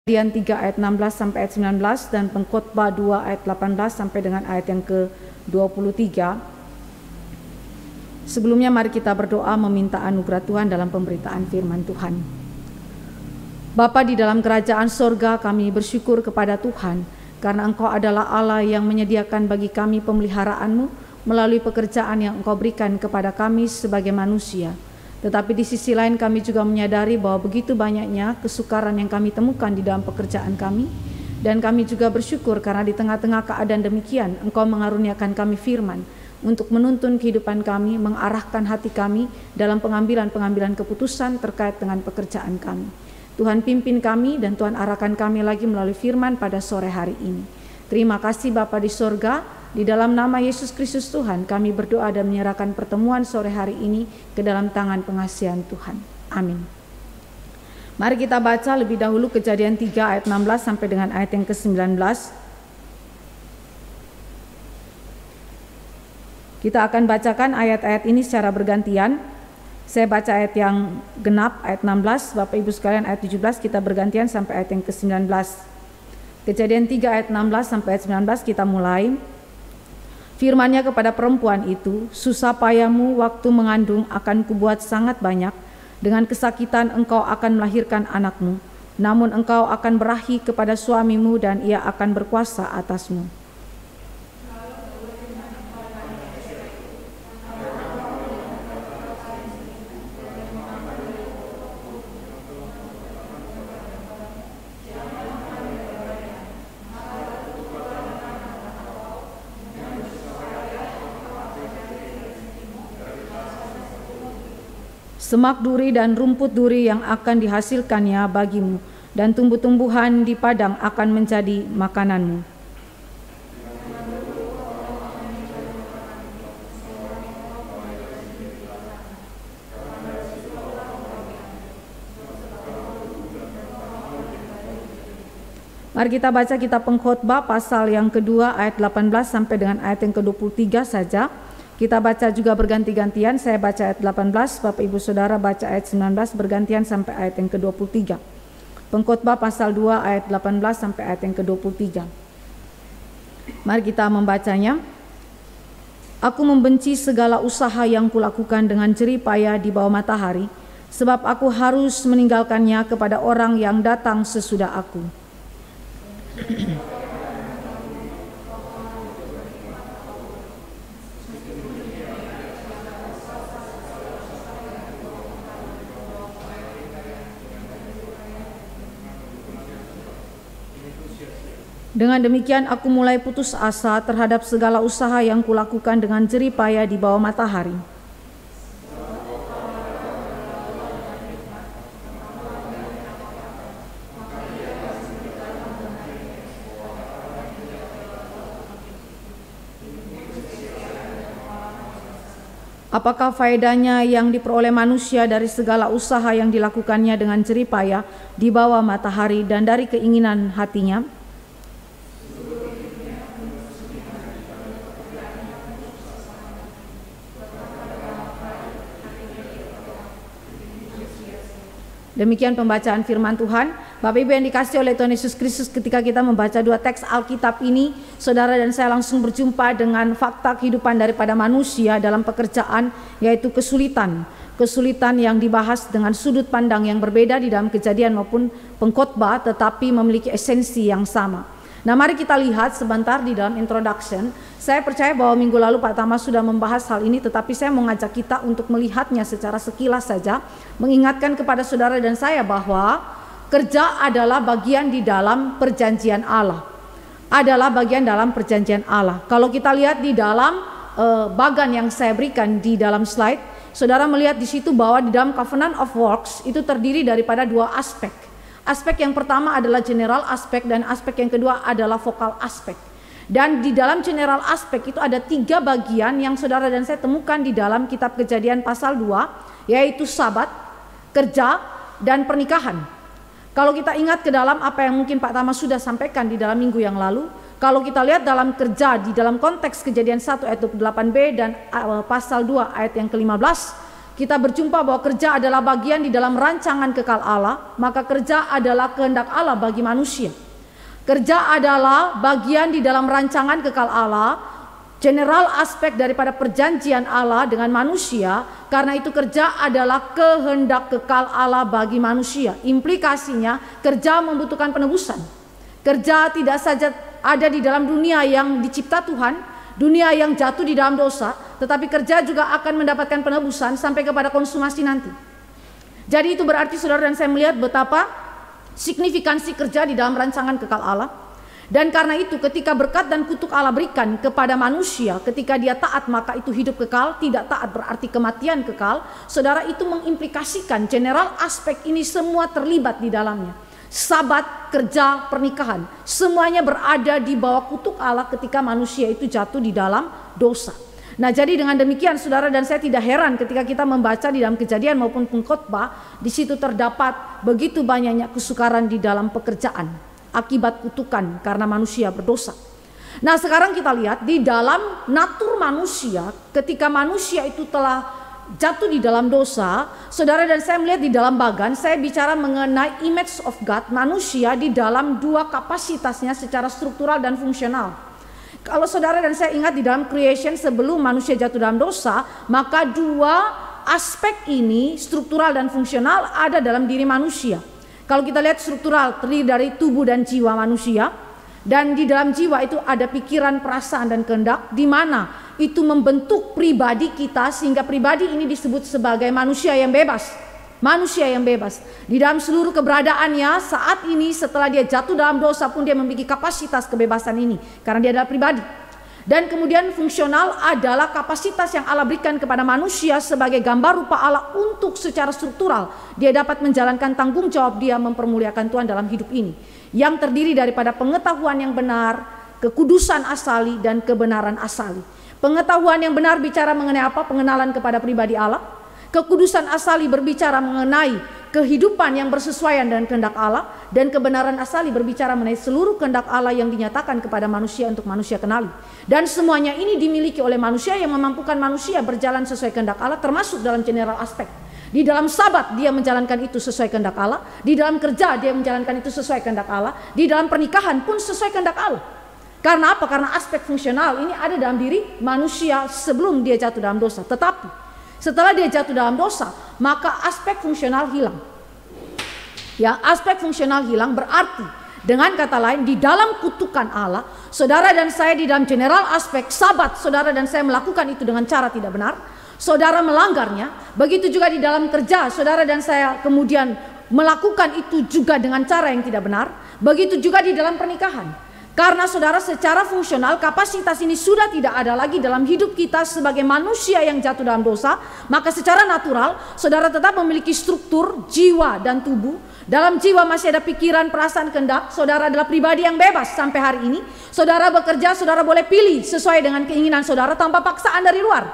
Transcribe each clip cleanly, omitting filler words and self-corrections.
Kejadian 3 ayat 16 sampai ayat 19 dan Pengkhotbah 2 ayat 18 sampai dengan ayat yang ke-23. Sebelumnya mari kita berdoa meminta anugerah Tuhan dalam pemberitaan firman Tuhan. Bapa di dalam kerajaan sorga, kami bersyukur kepada Tuhan karena Engkau adalah Allah yang menyediakan bagi kami pemeliharaan-Mu melalui pekerjaan yang Engkau berikan kepada kami sebagai manusia. Tetapi di sisi lain kami juga menyadari bahwa begitu banyaknya kesukaran yang kami temukan di dalam pekerjaan kami. Dan kami juga bersyukur karena di tengah-tengah keadaan demikian Engkau mengaruniakan kami firman untuk menuntun kehidupan kami, mengarahkan hati kami dalam pengambilan-pengambilan keputusan terkait dengan pekerjaan kami. Tuhan pimpin kami dan Tuhan arahkan kami lagi melalui firman pada sore hari ini. Terima kasih Bapa di sorga. Di dalam nama Yesus Kristus Tuhan kami berdoa dan menyerahkan pertemuan sore hari ini ke dalam tangan pengasihan Tuhan. Amin. Mari kita baca lebih dahulu Kejadian 3 ayat 16 sampai dengan ayat yang ke-19. Kita akan bacakan ayat-ayat ini secara bergantian. Saya baca ayat yang genap, ayat 16, Bapak Ibu sekalian ayat 17, kita bergantian sampai ayat yang ke-19. Kejadian 3 ayat 16 sampai ayat 19 kita mulai. Firman-Nya kepada perempuan itu, susah payahmu waktu mengandung akan kubuat sangat banyak, dengan kesakitan engkau akan melahirkan anakmu, namun engkau akan berahi kepada suamimu dan ia akan berkuasa atasmu. Semak duri dan rumput duri yang akan dihasilkannya bagimu, dan tumbuh-tumbuhan di padang akan menjadi makananmu. Mari kita baca kitab Pengkhotbah pasal yang kedua ayat 18 sampai dengan ayat yang ke-23 saja. Kita baca juga berganti-gantian, saya baca ayat 18, Bapak Ibu Saudara baca ayat 19 bergantian sampai ayat yang ke-23. Pengkhotbah pasal 2 ayat 18 sampai ayat yang ke-23. Mari kita membacanya. Aku membenci segala usaha yang kulakukan dengan jerih payah di bawah matahari, sebab aku harus meninggalkannya kepada orang yang datang sesudah aku. Dengan demikian aku mulai putus asa terhadap segala usaha yang kulakukan dengan jerih payah di bawah matahari. Apakah faedahnya yang diperoleh manusia dari segala usaha yang dilakukannya dengan jerih payah di bawah matahari dan dari keinginan hatinya? Demikian pembacaan firman Tuhan. Bapak Ibu yang dikasihi oleh Tuhan Yesus Kristus, ketika kita membaca dua teks Alkitab ini, saudara dan saya langsung berjumpa dengan fakta kehidupan daripada manusia dalam pekerjaan, yaitu kesulitan yang dibahas dengan sudut pandang yang berbeda di dalam Kejadian maupun Pengkhotbah, tetapi memiliki esensi yang sama. Nah, mari kita lihat sebentar di dalam introduction. Saya percaya bahwa minggu lalu Pak Tama sudah membahas hal ini, tetapi saya mau ngajak kita untuk melihatnya secara sekilas saja, mengingatkan kepada saudara dan saya bahwa kerja adalah bagian di dalam perjanjian Allah. Adalah bagian dalam perjanjian Allah. Kalau kita lihat di dalam bagan yang saya berikan di dalam slide, saudara melihat di situ bahwa di dalam covenant of works itu terdiri daripada dua aspek. Aspek yang pertama adalah general aspek dan aspek yang kedua adalah vokal aspek. Dan di dalam general aspek itu ada tiga bagian yang saudara dan saya temukan di dalam kitab Kejadian pasal 2, yaitu sabat, kerja, dan pernikahan. Kalau kita ingat ke dalam apa yang mungkin Pak Tama sudah sampaikan di dalam minggu yang lalu, kalau kita lihat dalam kerja di dalam konteks Kejadian 1 ayat 28b dan pasal 2 ayat yang ke-15, kita berjumpa bahwa kerja adalah bagian di dalam rancangan kekal Allah, maka kerja adalah kehendak Allah bagi manusia. Kerja adalah bagian di dalam rancangan kekal Allah, general aspek daripada perjanjian Allah dengan manusia. Karena itu kerja adalah kehendak kekal Allah bagi manusia. Implikasinya kerja membutuhkan penebusan. Kerja tidak saja ada di dalam dunia yang dicipta Tuhan, dunia yang jatuh di dalam dosa, tetapi kerja juga akan mendapatkan penebusan sampai kepada konsumasi nanti. Jadi itu berarti saudara dan saya melihat betapa signifikansi kerja di dalam rancangan kekal Allah. Dan karena itu ketika berkat dan kutuk Allah berikan kepada manusia, ketika dia taat maka itu hidup kekal, tidak taat berarti kematian kekal. Saudara, itu mengimplikasikan general aspek ini semua terlibat di dalamnya. Sabat, kerja, pernikahan, semuanya berada di bawah kutuk Allah ketika manusia itu jatuh di dalam dosa. Nah, jadi dengan demikian saudara dan saya tidak heran ketika kita membaca di dalam Kejadian maupun Pengkhotbah, di situ terdapat begitu banyaknya kesukaran di dalam pekerjaan akibat kutukan karena manusia berdosa. Nah, sekarang kita lihat di dalam natur manusia, ketika manusia itu telah jatuh di dalam dosa, saudara dan saya melihat di dalam bagan, saya bicara mengenai image of God, manusia di dalam dua kapasitasnya secara struktural dan fungsional. Kalau saudara dan saya ingat di dalam creation sebelum manusia jatuh dalam dosa, maka dua aspek ini struktural dan fungsional ada dalam diri manusia. Kalau kita lihat struktural terdiri dari tubuh dan jiwa manusia, dan di dalam jiwa itu ada pikiran, perasaan dan kehendak, di mana itu membentuk pribadi kita sehingga pribadi ini disebut sebagai manusia yang bebas. Manusia yang bebas di dalam seluruh keberadaannya saat ini setelah dia jatuh dalam dosa pun dia memiliki kapasitas kebebasan ini karena dia adalah pribadi. Dan kemudian fungsional adalah kapasitas yang Allah berikan kepada manusia sebagai gambar rupa Allah untuk secara struktural dia dapat menjalankan tanggung jawab dia mempermuliakan Tuhan dalam hidup ini, yang terdiri daripada pengetahuan yang benar, kekudusan asali dan kebenaran asali. Pengetahuan yang benar bicara mengenai apa? Pengenalan kepada pribadi Allah. Kekudusan asali berbicara mengenai kehidupan yang bersesuaian dengan kehendak Allah, dan kebenaran asali berbicara mengenai seluruh kehendak Allah yang dinyatakan kepada manusia untuk manusia kenali. Dan semuanya ini dimiliki oleh manusia yang memampukan manusia berjalan sesuai kehendak Allah, termasuk dalam general aspek. Di dalam sabat dia menjalankan itu sesuai kehendak Allah, di dalam kerja dia menjalankan itu sesuai kehendak Allah, di dalam pernikahan pun sesuai kehendak Allah. Karena apa? Karena aspek fungsional ini ada dalam diri manusia sebelum dia jatuh dalam dosa. Tetapi setelah dia jatuh dalam dosa, maka aspek fungsional hilang. Ya, aspek fungsional hilang berarti dengan kata lain di dalam kutukan Allah, saudara dan saya di dalam general aspek sabat, saudara dan saya melakukan itu dengan cara tidak benar, saudara melanggarnya. Begitu juga di dalam kerja, saudara dan saya kemudian melakukan itu juga dengan cara yang tidak benar. Begitu juga di dalam pernikahan. Karena saudara secara fungsional kapasitas ini sudah tidak ada lagi dalam hidup kita sebagai manusia yang jatuh dalam dosa, maka secara natural saudara tetap memiliki struktur jiwa dan tubuh. Dalam jiwa masih ada pikiran, perasaan, kehendak. Saudara adalah pribadi yang bebas sampai hari ini. Saudara bekerja, saudara boleh pilih sesuai dengan keinginan saudara tanpa paksaan dari luar.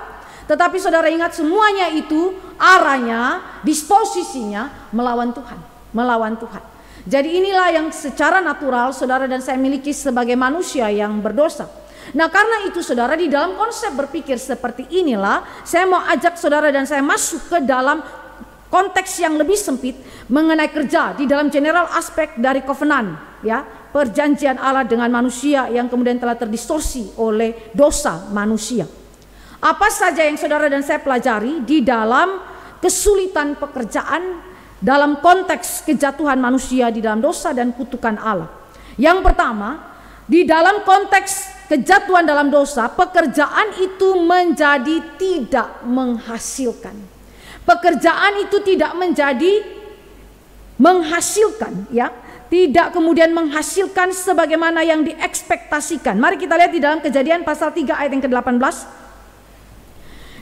Tetapi saudara ingat semuanya itu arahnya, disposisinya melawan Tuhan, melawan Tuhan. Jadi inilah yang secara natural saudara dan saya miliki sebagai manusia yang berdosa. Nah, karena itu saudara, di dalam konsep berpikir seperti inilah saya mau ajak saudara dan saya masuk ke dalam konteks yang lebih sempit mengenai kerja di dalam general aspek dari covenant, ya, perjanjian Allah dengan manusia yang kemudian telah terdistorsi oleh dosa manusia. Apa saja yang saudara dan saya pelajari di dalam kesulitan pekerjaan dalam konteks kejatuhan manusia di dalam dosa dan kutukan Allah? Yang pertama, di dalam konteks kejatuhan dalam dosa, pekerjaan itu menjadi tidak menghasilkan. Pekerjaan itu tidak menjadi menghasilkan, ya, tidak kemudian menghasilkan sebagaimana yang diekspektasikan. Mari kita lihat di dalam Kejadian pasal 3 ayat yang ke-18.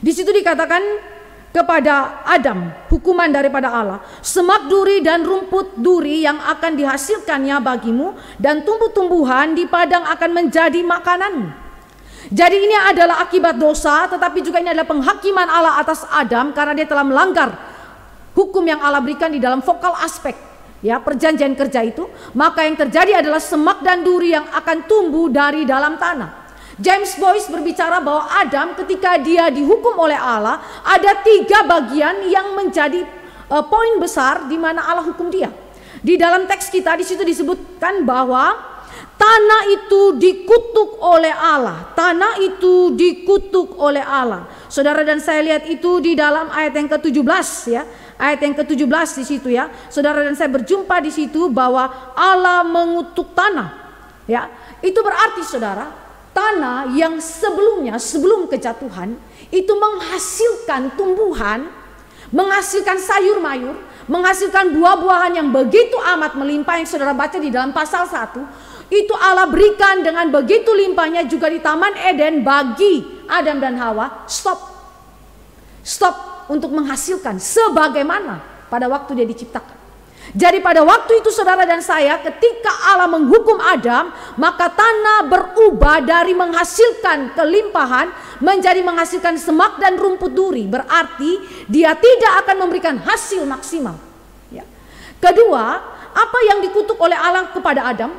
Di situ dikatakan kepada Adam hukuman daripada Allah, semak duri dan rumput duri yang akan dihasilkannya bagimu, dan tumbuh-tumbuhan di padang akan menjadi makananmu. Jadi ini adalah akibat dosa, tetapi juga ini adalah penghakiman Allah atas Adam karena dia telah melanggar hukum yang Allah berikan di dalam vokal aspek, ya, perjanjian kerja itu. Maka yang terjadi adalah semak dan duri yang akan tumbuh dari dalam tanah. James Boyce berbicara bahwa Adam ketika dia dihukum oleh Allah, ada 3 bagian yang menjadi poin besar di mana Allah hukum dia. Di dalam teks kita di situ disebutkan bahwa tanah itu dikutuk oleh Allah. Tanah itu dikutuk oleh Allah. Saudara dan saya lihat itu di dalam ayat yang ke-17 ya. Ayat yang ke-17 di situ ya. Saudara dan saya berjumpa di situ bahwa Allah mengutuk tanah. Ya, itu berarti saudara, tanah yang sebelumnya, sebelum kejatuhan, itu menghasilkan tumbuhan, menghasilkan sayur mayur, menghasilkan buah-buahan yang begitu amat melimpah yang saudara baca di dalam pasal 1. Itu Allah berikan dengan begitu limpahnya juga di Taman Eden bagi Adam dan Hawa. Stop untuk menghasilkan sebagaimana pada waktu dia diciptakan. Jadi pada waktu itu saudara dan saya, ketika Allah menghukum Adam, maka tanah berubah dari menghasilkan kelimpahan menjadi menghasilkan semak dan rumput duri. Berarti dia tidak akan memberikan hasil maksimal ya. Kedua, apa yang dikutuk oleh Allah kepada Adam?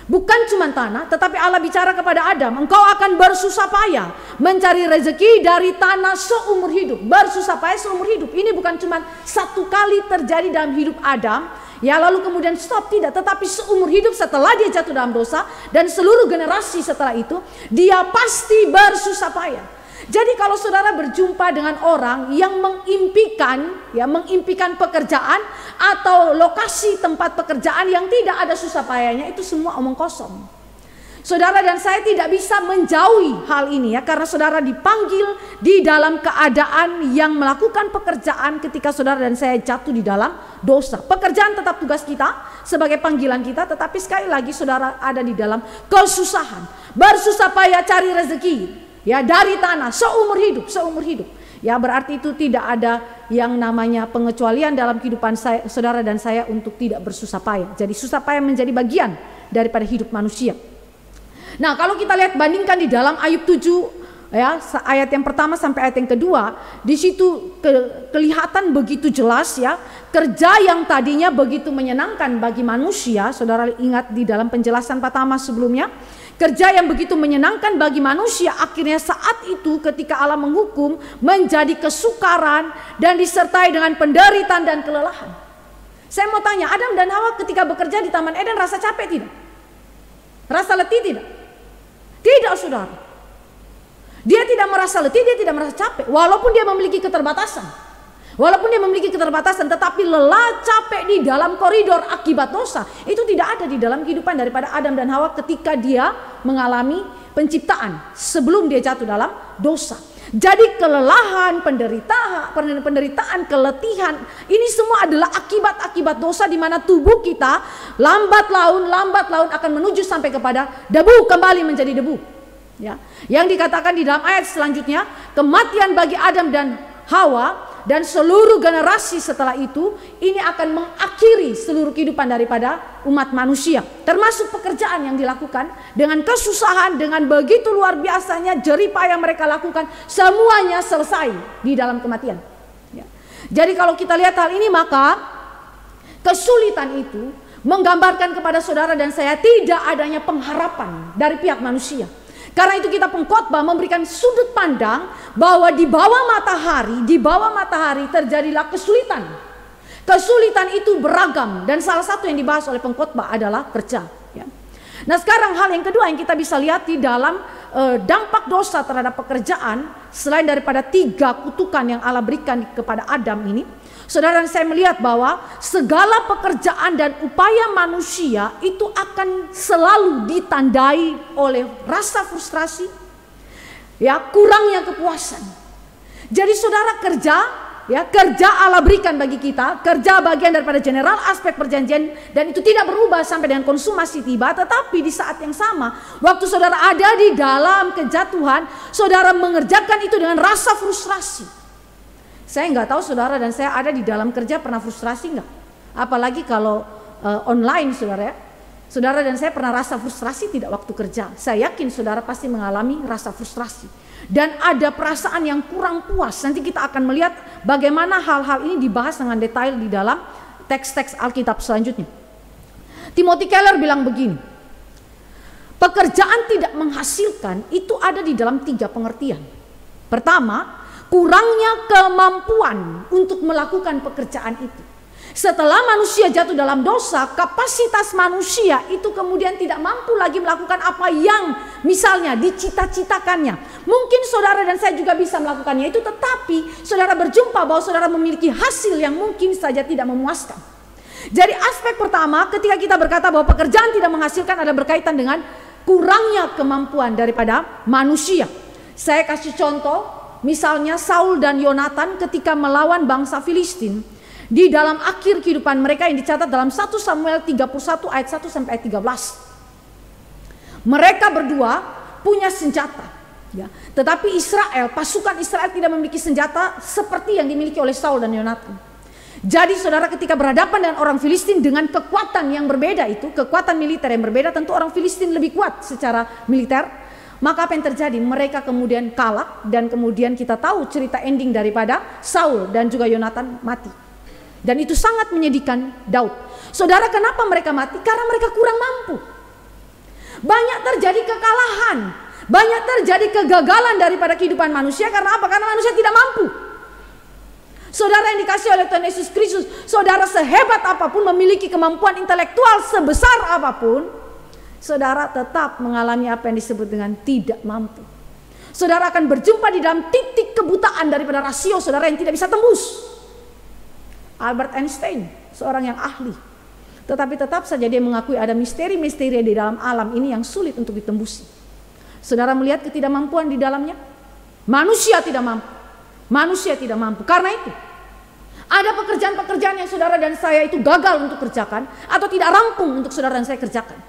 Bukan cuma tanah, tetapi Allah bicara kepada Adam, engkau akan bersusah payah mencari rezeki dari tanah seumur hidup. Bersusah payah seumur hidup. Ini bukan cuma satu kali terjadi dalam hidup Adam, ya lalu kemudian stop, tidak. Tetapi seumur hidup setelah dia jatuh dalam dosa dan seluruh generasi setelah itu, dia pasti bersusah payah. Jadi kalau saudara berjumpa dengan orang yang mengimpikan pekerjaan atau lokasi tempat pekerjaan yang tidak ada susah payahnya, itu semua omong kosong. Saudara dan saya tidak bisa menjauhi hal ini ya, karena saudara dipanggil di dalam keadaan yang melakukan pekerjaan ketika saudara dan saya jatuh di dalam dosa. Pekerjaan tetap tugas kita sebagai panggilan kita, tetapi sekali lagi saudara ada di dalam kesusahan. Bersusah payah cari rezeki ya dari tanah seumur hidup. Ya berarti itu tidak ada yang namanya pengecualian dalam kehidupan saya, saudara dan saya untuk tidak bersusah payah. Jadi susah payah menjadi bagian daripada hidup manusia. Nah kalau kita lihat bandingkan di dalam Ayub 7 ya, ayat yang pertama sampai ayat yang kedua, di situ kelihatan begitu jelas ya, kerja yang tadinya begitu menyenangkan bagi manusia. Saudara ingat di dalam penjelasan pertama sebelumnya, kerja yang begitu menyenangkan bagi manusia akhirnya saat itu ketika Allah menghukum menjadi kesukaran dan disertai dengan penderitaan dan kelelahan. Saya mau tanya, Adam dan Hawa ketika bekerja di Taman Eden rasa capek tidak? Rasa letih tidak? Tidak saudara. Dia tidak merasa letih, dia tidak merasa capek. Walaupun dia memiliki keterbatasan. Tetapi lelah capek di dalam koridor akibat dosa itu tidak ada di dalam kehidupan daripada Adam dan Hawa ketika dia mengalami penciptaan sebelum dia jatuh dalam dosa. Jadi kelelahan, penderitaan, keletihan, ini semua adalah akibat dosa di mana tubuh kita lambat laun akan menuju sampai kepada debu, kembali menjadi debu. Ya. Yang dikatakan di dalam ayat selanjutnya, kematian bagi Adam dan Hawa dan seluruh generasi setelah itu, ini akan mengakhiri seluruh kehidupan daripada umat manusia. Termasuk pekerjaan yang dilakukan dengan kesusahan, dengan begitu luar biasanya jerih payah mereka lakukan, semuanya selesai di dalam kematian. Ya. Jadi kalau kita lihat hal ini, maka kesulitan itu menggambarkan kepada saudara dan saya tidak adanya pengharapan dari pihak manusia. Karena itu kita pengkhotbah memberikan sudut pandang bahwa di bawah matahari terjadilah kesulitan. Kesulitan itu beragam dan salah satu yang dibahas oleh pengkhotbah adalah kerja. Ya. Nah sekarang hal yang kedua yang kita bisa lihat di dalam dampak dosa terhadap pekerjaan, selain daripada 3 kutukan yang Allah berikan kepada Adam ini, saudara dan saya melihat bahwa segala pekerjaan dan upaya manusia itu akan selalu ditandai oleh rasa frustrasi, ya, kurangnya kepuasan. Jadi saudara kerja Allah berikan bagi kita, kerja bagian daripada general aspek perjanjian, dan itu tidak berubah sampai dengan konsumasi tiba. Tetapi di saat yang sama, waktu saudara ada di dalam kejatuhan, saudara mengerjakan itu dengan rasa frustrasi. Saya nggak tahu saudara dan saya ada di dalam kerja pernah frustrasi nggak? Apalagi kalau online saudara ya. Saudara dan saya pernah rasa frustrasi tidak waktu kerja. Saya yakin saudara pasti mengalami rasa frustrasi. Dan ada perasaan yang kurang puas. Nanti kita akan melihat bagaimana hal-hal ini dibahas dengan detail di dalam teks-teks Alkitab selanjutnya. Timothy Keller bilang begini, pekerjaan tidak menghasilkan itu ada di dalam 3 pengertian. Pertama, kurangnya kemampuan untuk melakukan pekerjaan itu. Setelah manusia jatuh dalam dosa, kapasitas manusia itu kemudian tidak mampu lagi melakukan apa yang misalnya dicita-citakannya. Mungkin saudara dan saya juga bisa melakukannya itu, tetapi saudara berjumpa bahwa saudara memiliki hasil yang mungkin saja tidak memuaskan. Jadi aspek pertama ketika kita berkata bahwa pekerjaan tidak menghasilkan adalah berkaitan dengan kurangnya kemampuan daripada manusia. Saya kasih contoh, misalnya Saul dan Yonatan ketika melawan bangsa Filistin. Di dalam akhir kehidupan mereka yang dicatat dalam 1 Samuel 31 ayat 1 sampai ayat 13. Mereka berdua punya senjata, ya. Tetapi Israel, pasukan Israel tidak memiliki senjata seperti yang dimiliki oleh Saul dan Yonatan. Jadi saudara, ketika berhadapan dengan orang Filistin dengan kekuatan yang berbeda itu, kekuatan militer yang berbeda, tentu orang Filistin lebih kuat secara militer. Maka apa yang terjadi? Mereka kemudian kalah dan kemudian kita tahu cerita ending daripada Saul dan juga Yonatan mati. Dan itu sangat menyedihkan Daud. Saudara, kenapa mereka mati? Karena mereka kurang mampu. Banyak terjadi kekalahan, banyak terjadi kegagalan daripada kehidupan manusia. Karena apa? Karena manusia tidak mampu. Saudara yang dikasih oleh Tuhan Yesus Kristus, saudara sehebat apapun, memiliki kemampuan intelektual sebesar apapun, saudara tetap mengalami apa yang disebut dengan tidak mampu. Saudara akan berjumpa di dalam titik kebutaan daripada rasio saudara yang tidak bisa tembus. Albert Einstein, seorang yang ahli, tetapi tetap saja dia mengakui ada misteri-misteri di dalam alam ini yang sulit untuk ditembusi. Saudara melihat ketidakmampuan di dalamnya? Manusia tidak mampu. Manusia tidak mampu. Karena itu, ada pekerjaan-pekerjaan yang saudara dan saya itu gagal untuk kerjakan atau tidak rampung untuk saudara dan saya kerjakan.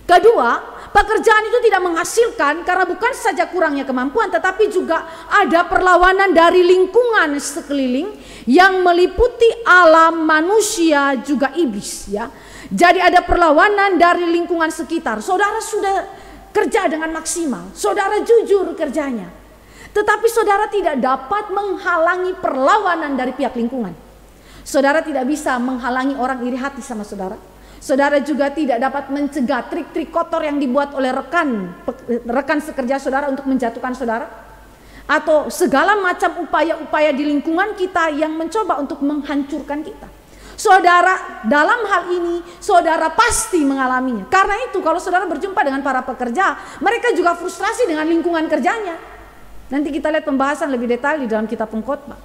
Kedua, pekerjaan itu tidak menghasilkan karena bukan saja kurangnya kemampuan, tetapi juga ada perlawanan dari lingkungan sekeliling yang meliputi alam, manusia, juga iblis, ya. Jadi ada perlawanan dari lingkungan sekitar. Saudara sudah kerja dengan maksimal, saudara jujur kerjanya, tetapi saudara tidak dapat menghalangi perlawanan dari pihak lingkungan. Saudara tidak bisa menghalangi orang iri hati sama saudara. Saudara juga tidak dapat mencegah trik-trik kotor yang dibuat oleh rekan sekerja saudara untuk menjatuhkan saudara, atau segala macam upaya-upaya di lingkungan kita yang mencoba untuk menghancurkan kita. Saudara, dalam hal ini saudara pasti mengalaminya. Karena itu kalau saudara berjumpa dengan para pekerja, mereka juga frustrasi dengan lingkungan kerjanya. Nanti kita lihat pembahasan lebih detail di dalam kitab Pengkhotbah.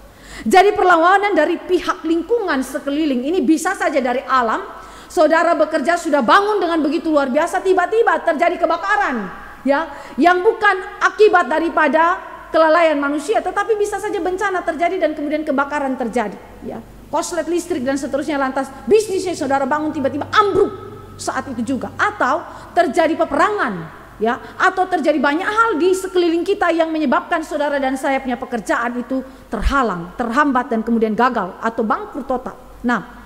Jadi perlawanan dari pihak lingkungan sekeliling ini bisa saja dari alam. Saudara bekerja sudah bangun dengan begitu luar biasa, tiba-tiba terjadi kebakaran, ya, yang bukan akibat daripada kelalaian manusia, tetapi bisa saja bencana terjadi dan kemudian kebakaran terjadi, ya, korslet listrik dan seterusnya, lantas bisnisnya saudara bangun tiba-tiba ambruk saat itu juga, atau terjadi peperangan, ya, atau terjadi banyak hal di sekeliling kita yang menyebabkan saudara dan saya punya pekerjaan itu terhalang, terhambat dan kemudian gagal atau bangkrut total. Nah,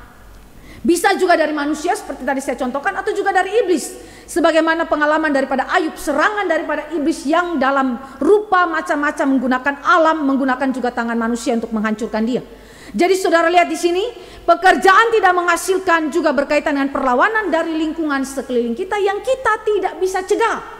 bisa juga dari manusia seperti tadi saya contohkan, atau juga dari iblis. Sebagaimana pengalaman daripada Ayub, serangan daripada iblis yang dalam rupa macam-macam menggunakan alam, menggunakan juga tangan manusia untuk menghancurkan dia. Jadi saudara lihat di sini, pekerjaan tidak menghasilkan juga berkaitan dengan perlawanan dari lingkungan sekeliling kita yang kita tidak bisa cegah.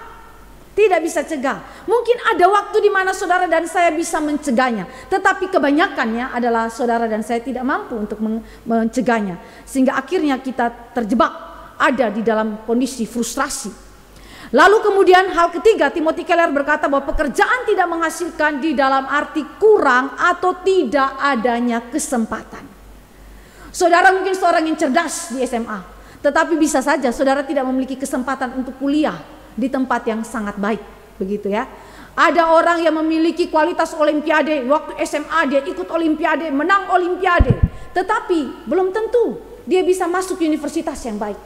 Tidak bisa cegah. Mungkin ada waktu di mana saudara dan saya bisa mencegahnya, tetapi kebanyakannya adalah saudara dan saya tidak mampu untuk mencegahnya, sehingga akhirnya kita terjebak ada di dalam kondisi frustrasi. Lalu kemudian hal ketiga, Timothy Keller berkata bahwa pekerjaan tidak menghasilkan di dalam arti kurang atau tidak adanya kesempatan. Saudara mungkin seorang yang cerdas di SMA, tetapi bisa saja saudara tidak memiliki kesempatan untuk kuliah di tempat yang sangat baik, begitu ya. Ada orang yang memiliki kualitas olimpiade, waktu SMA dia ikut olimpiade, menang olimpiade, tetapi belum tentu dia bisa masuk universitas yang baik,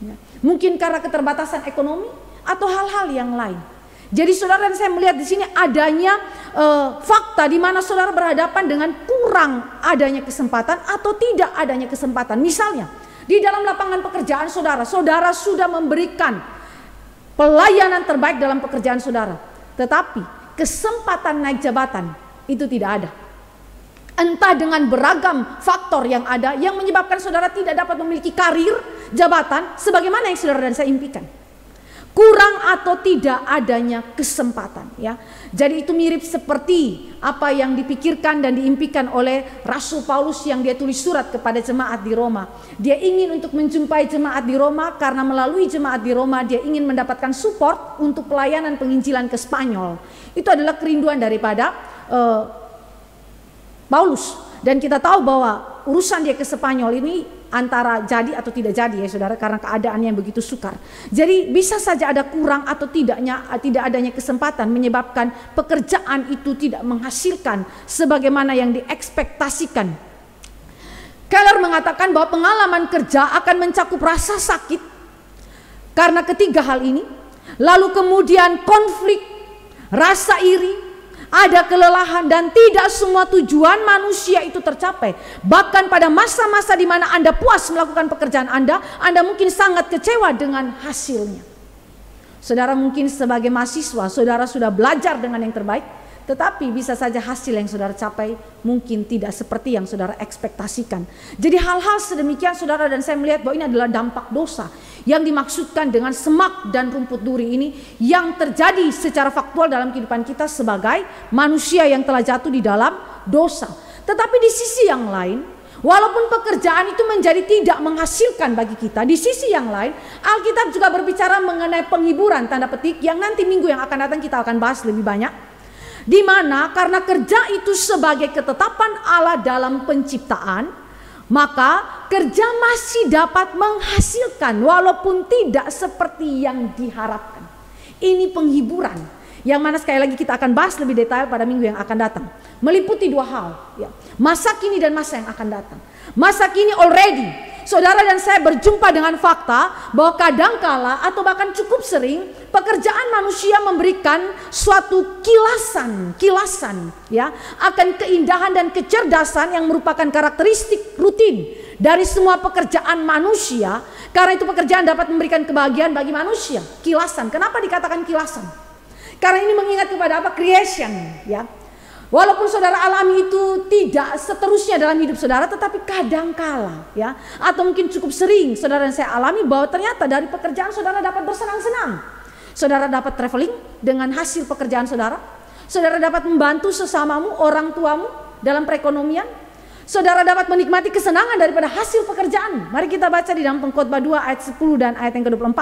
ya. Mungkin karena keterbatasan ekonomi atau hal-hal yang lain. Jadi saudara dan saya melihat di sini adanya fakta di mana saudara berhadapan dengan kurang adanya kesempatan atau tidak adanya kesempatan. Misalnya di dalam lapangan pekerjaan saudara sudah memberikan pelayanan terbaik dalam pekerjaan saudara, tetapi kesempatan naik jabatan itu tidak ada. Entah dengan beragam faktor yang ada yang menyebabkan saudara tidak dapat memiliki karir jabatan sebagaimana yang saudara dan saya impikan. kurang atau tidak adanya kesempatan, ya. Jadi itu mirip seperti apa yang dipikirkan dan diimpikan oleh Rasul Paulus yang dia tulis surat kepada jemaat di Roma. Dia ingin untuk menjumpai jemaat di Roma karena melalui jemaat di Roma dia ingin mendapatkan support untuk pelayanan penginjilan ke Spanyol. Itu adalah kerinduan daripada Paulus. Dan kita tahu bahwa urusan dia ke Spanyol ini antara jadi atau tidak jadi, ya saudara, karena keadaannya yang begitu sukar. Jadi bisa saja ada kurang atau tidak adanya kesempatan menyebabkan pekerjaan itu tidak menghasilkan sebagaimana yang diekspektasikan. Keller mengatakan bahwa pengalaman kerja akan mencakup rasa sakit karena ketiga hal ini, lalu kemudian konflik, rasa iri, ada kelelahan, dan tidak semua tujuan manusia itu tercapai. Bahkan pada masa-masa di mana Anda puas melakukan pekerjaan Anda mungkin sangat kecewa dengan hasilnya. Saudara mungkin sebagai mahasiswa, saudara sudah belajar dengan yang terbaik, tetapi bisa saja hasil yang saudara capai mungkin tidak seperti yang saudara ekspektasikan. Jadi hal-hal sedemikian, saudara dan saya melihat bahwa ini adalah dampak dosa yang dimaksudkan dengan semak dan rumput duri ini yang terjadi secara faktual dalam kehidupan kita sebagai manusia yang telah jatuh di dalam dosa. Tetapi di sisi yang lain, walaupun pekerjaan itu menjadi tidak menghasilkan bagi kita, di sisi yang lain Alkitab juga berbicara mengenai penghiburan tanda petik yang nanti minggu yang akan datang kita akan bahas lebih banyak. Di mana karena kerja itu sebagai ketetapan Allah dalam penciptaan, maka kerja masih dapat menghasilkan walaupun tidak seperti yang diharapkan. Ini penghiburan yang mana sekali lagi kita akan bahas lebih detail pada minggu yang akan datang. Meliputi dua hal, ya. Masa kini dan masa yang akan datang. Masa kini already saudara dan saya berjumpa dengan fakta bahwa kadangkala atau bahkan cukup sering pekerjaan manusia memberikan suatu kilasan ya akan keindahan dan kecerdasan yang merupakan karakteristik rutin dari semua pekerjaan manusia. Karena itu pekerjaan dapat memberikan kebahagiaan bagi manusia. Kilasan. Kenapa dikatakan kilasan? Karena ini mengingat kepada apa? Creation, ya. Walaupun saudara alami itu tidak seterusnya dalam hidup saudara, tetapi kadangkala, ya, atau mungkin cukup sering saudara dan saya alami bahwa ternyata dari pekerjaan saudara dapat bersenang-senang. Saudara dapat traveling dengan hasil pekerjaan saudara. Saudara dapat membantu sesamamu, orang tuamu dalam perekonomian. Saudara dapat menikmati kesenangan daripada hasil pekerjaan. Mari kita baca di dalam Pengkhotbah 2 ayat 10 dan ayat yang ke-24.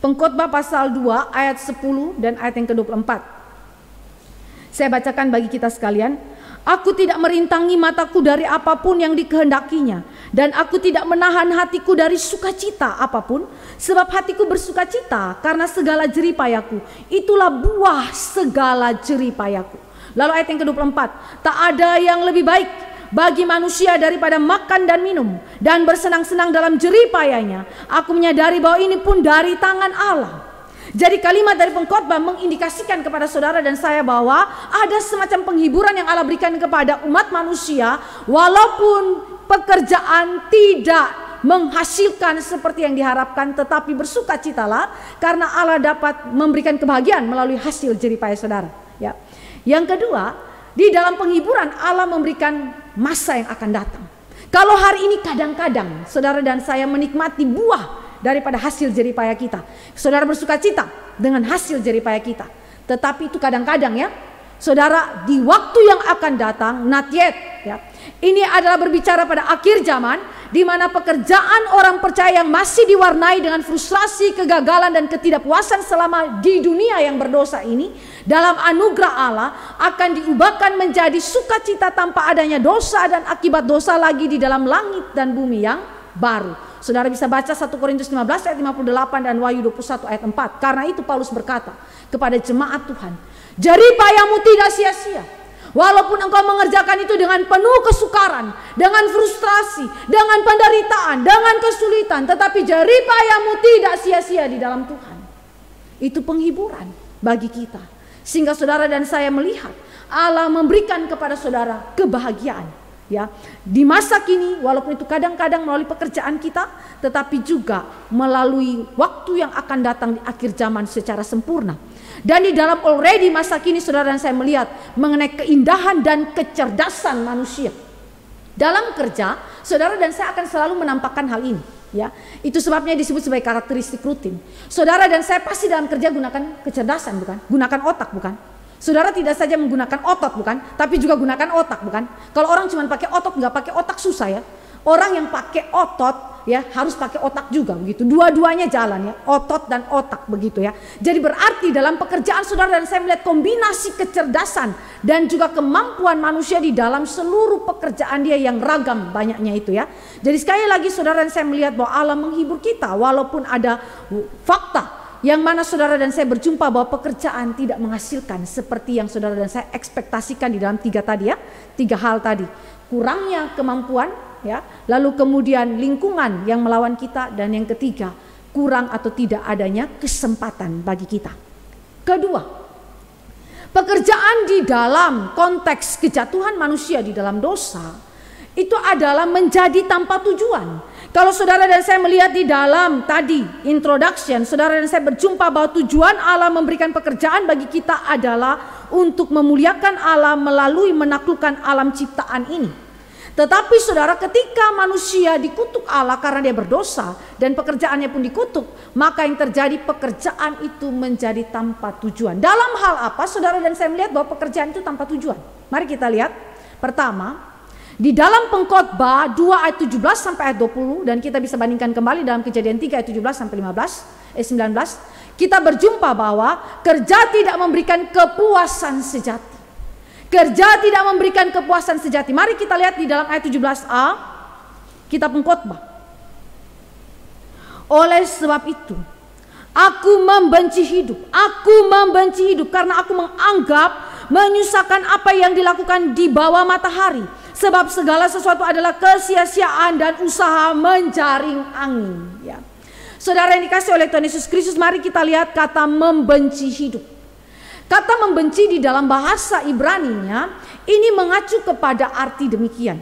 Pengkhotbah pasal 2 ayat 10 dan ayat yang ke-24. Saya bacakan bagi kita sekalian. Aku tidak merintangi mataku dari apapun yang dikehendakinya, dan aku tidak menahan hatiku dari sukacita apapun, sebab hatiku bersukacita karena segala jeripayaku. Itulah buah segala jeripayaku. Lalu ayat yang ke-24. Tak ada yang lebih baik bagi manusia daripada makan dan minum dan bersenang-senang dalam jeripayanya. Aku menyadari bahwa ini pun dari tangan Allah. Jadi kalimat dari pengkhotbah mengindikasikan kepada saudara dan saya bahwa ada semacam penghiburan yang Allah berikan kepada umat manusia walaupun pekerjaan tidak menghasilkan seperti yang diharapkan, tetapi bersukacitalah karena Allah dapat memberikan kebahagiaan melalui hasil jeripaya saudara, ya. Yang kedua, di dalam penghiburan Allah memberikan masa yang akan datang. Kalau hari ini kadang-kadang saudara dan saya menikmati buah daripada hasil jeripaya kita, saudara bersukacita dengan hasil jeripaya kita, tetapi itu kadang-kadang, ya saudara, di waktu yang akan datang, not yet, ya. Ini adalah berbicara pada akhir zaman, di mana pekerjaan orang percaya yang masih diwarnai dengan frustrasi, kegagalan dan ketidakpuasan selama di dunia yang berdosa ini, dalam anugerah Allah akan diubahkan menjadi sukacita tanpa adanya dosa dan akibat dosa lagi di dalam langit dan bumi yang baru. Saudara bisa baca 1 Korintus 15 ayat 58 dan Wahyu 21 ayat 4. Karena itu Paulus berkata kepada jemaat Tuhan, jeripayamu tidak sia-sia. Walaupun engkau mengerjakan itu dengan penuh kesukaran, dengan frustrasi, dengan penderitaan, dengan kesulitan, tetapi jeripayamu tidak sia-sia di dalam Tuhan. Itu penghiburan bagi kita, sehingga saudara dan saya melihat Allah memberikan kepada saudara kebahagiaan, ya, di masa kini, walaupun itu kadang-kadang melalui pekerjaan kita, tetapi juga melalui waktu yang akan datang di akhir zaman secara sempurna. Dan di dalam already masa kini saudara dan saya melihat mengenai keindahan dan kecerdasan manusia. Dalam kerja, saudara dan saya akan selalu menampakkan hal ini. Ya, itu sebabnya disebut sebagai karakteristik rutin. Saudara dan saya pasti dalam kerja gunakan kecerdasan, bukan? Gunakan otak, bukan? Saudara tidak saja menggunakan otot, bukan? Tapi juga gunakan otak, bukan? Kalau orang cuma pakai otot, nggak pakai otak, susah ya. Orang yang pakai otot ya harus pakai otak juga, begitu. Dua-duanya jalan ya, otot dan otak, begitu ya. Jadi berarti dalam pekerjaan saudara dan saya melihat kombinasi kecerdasan dan juga kemampuan manusia di dalam seluruh pekerjaan dia yang ragam banyaknya itu ya. Jadi sekali lagi saudara dan saya melihat bahwa Allah menghibur kita walaupun ada fakta yang mana saudara dan saya berjumpa bahwa pekerjaan tidak menghasilkan seperti yang saudara dan saya ekspektasikan di dalam tiga hal tadi. Kurangnya kemampuan ya, lalu kemudian lingkungan yang melawan kita, dan yang ketiga kurang atau tidak adanya kesempatan bagi kita. Kedua, pekerjaan di dalam konteks kejatuhan manusia di dalam dosa itu adalah menjadi tanpa tujuan. Kalau saudara dan saya melihat di dalam tadi introduction, saudara dan saya berjumpa bahwa tujuan Allah memberikan pekerjaan bagi kita adalah untuk memuliakan Allah melalui menaklukkan alam ciptaan ini. Tetapi saudara, ketika manusia dikutuk Allah karena dia berdosa dan pekerjaannya pun dikutuk, maka yang terjadi pekerjaan itu menjadi tanpa tujuan. Dalam hal apa saudara dan saya melihat bahwa pekerjaan itu tanpa tujuan? Mari kita lihat. Pertama, di dalam Pengkhotbah 2 ayat 17 sampai ayat 20, dan kita bisa bandingkan kembali dalam Kejadian 3 ayat 17 sampai 19, kita berjumpa bahwa kerja tidak memberikan kepuasan sejati. Kerja tidak memberikan kepuasan sejati. Mari kita lihat di dalam ayat 17a, kitab Pengkhotbah. Oleh sebab itu, aku membenci hidup. Aku membenci hidup karena aku menganggap menyusahkan apa yang dilakukan di bawah matahari. Sebab segala sesuatu adalah kesia-siaan dan usaha menjaring angin. Ya. Saudara yang dikasih oleh Tuhan Yesus Kristus, mari kita lihat kata membenci hidup. Kata membenci di dalam bahasa Ibrani-nya ini mengacu kepada arti demikian.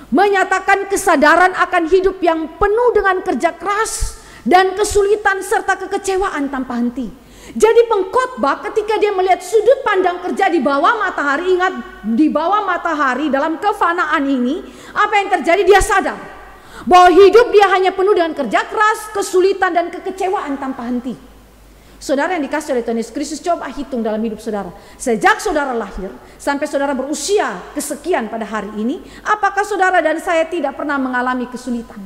Menyatakan kesadaran akan hidup yang penuh dengan kerja keras dan kesulitan serta kekecewaan tanpa henti. Jadi pengkhotbah ketika dia melihat sudut pandang kerja di bawah matahari, ingat di bawah matahari dalam kefanaan ini, apa yang terjadi? Dia sadar bahwa hidup dia hanya penuh dengan kerja keras, kesulitan dan kekecewaan tanpa henti. Saudara yang dikasih oleh Tuhan Yesus Kristus, coba hitung dalam hidup saudara. Sejak saudara lahir sampai saudara berusia kesekian pada hari ini, apakah saudara dan saya tidak pernah mengalami kesulitan?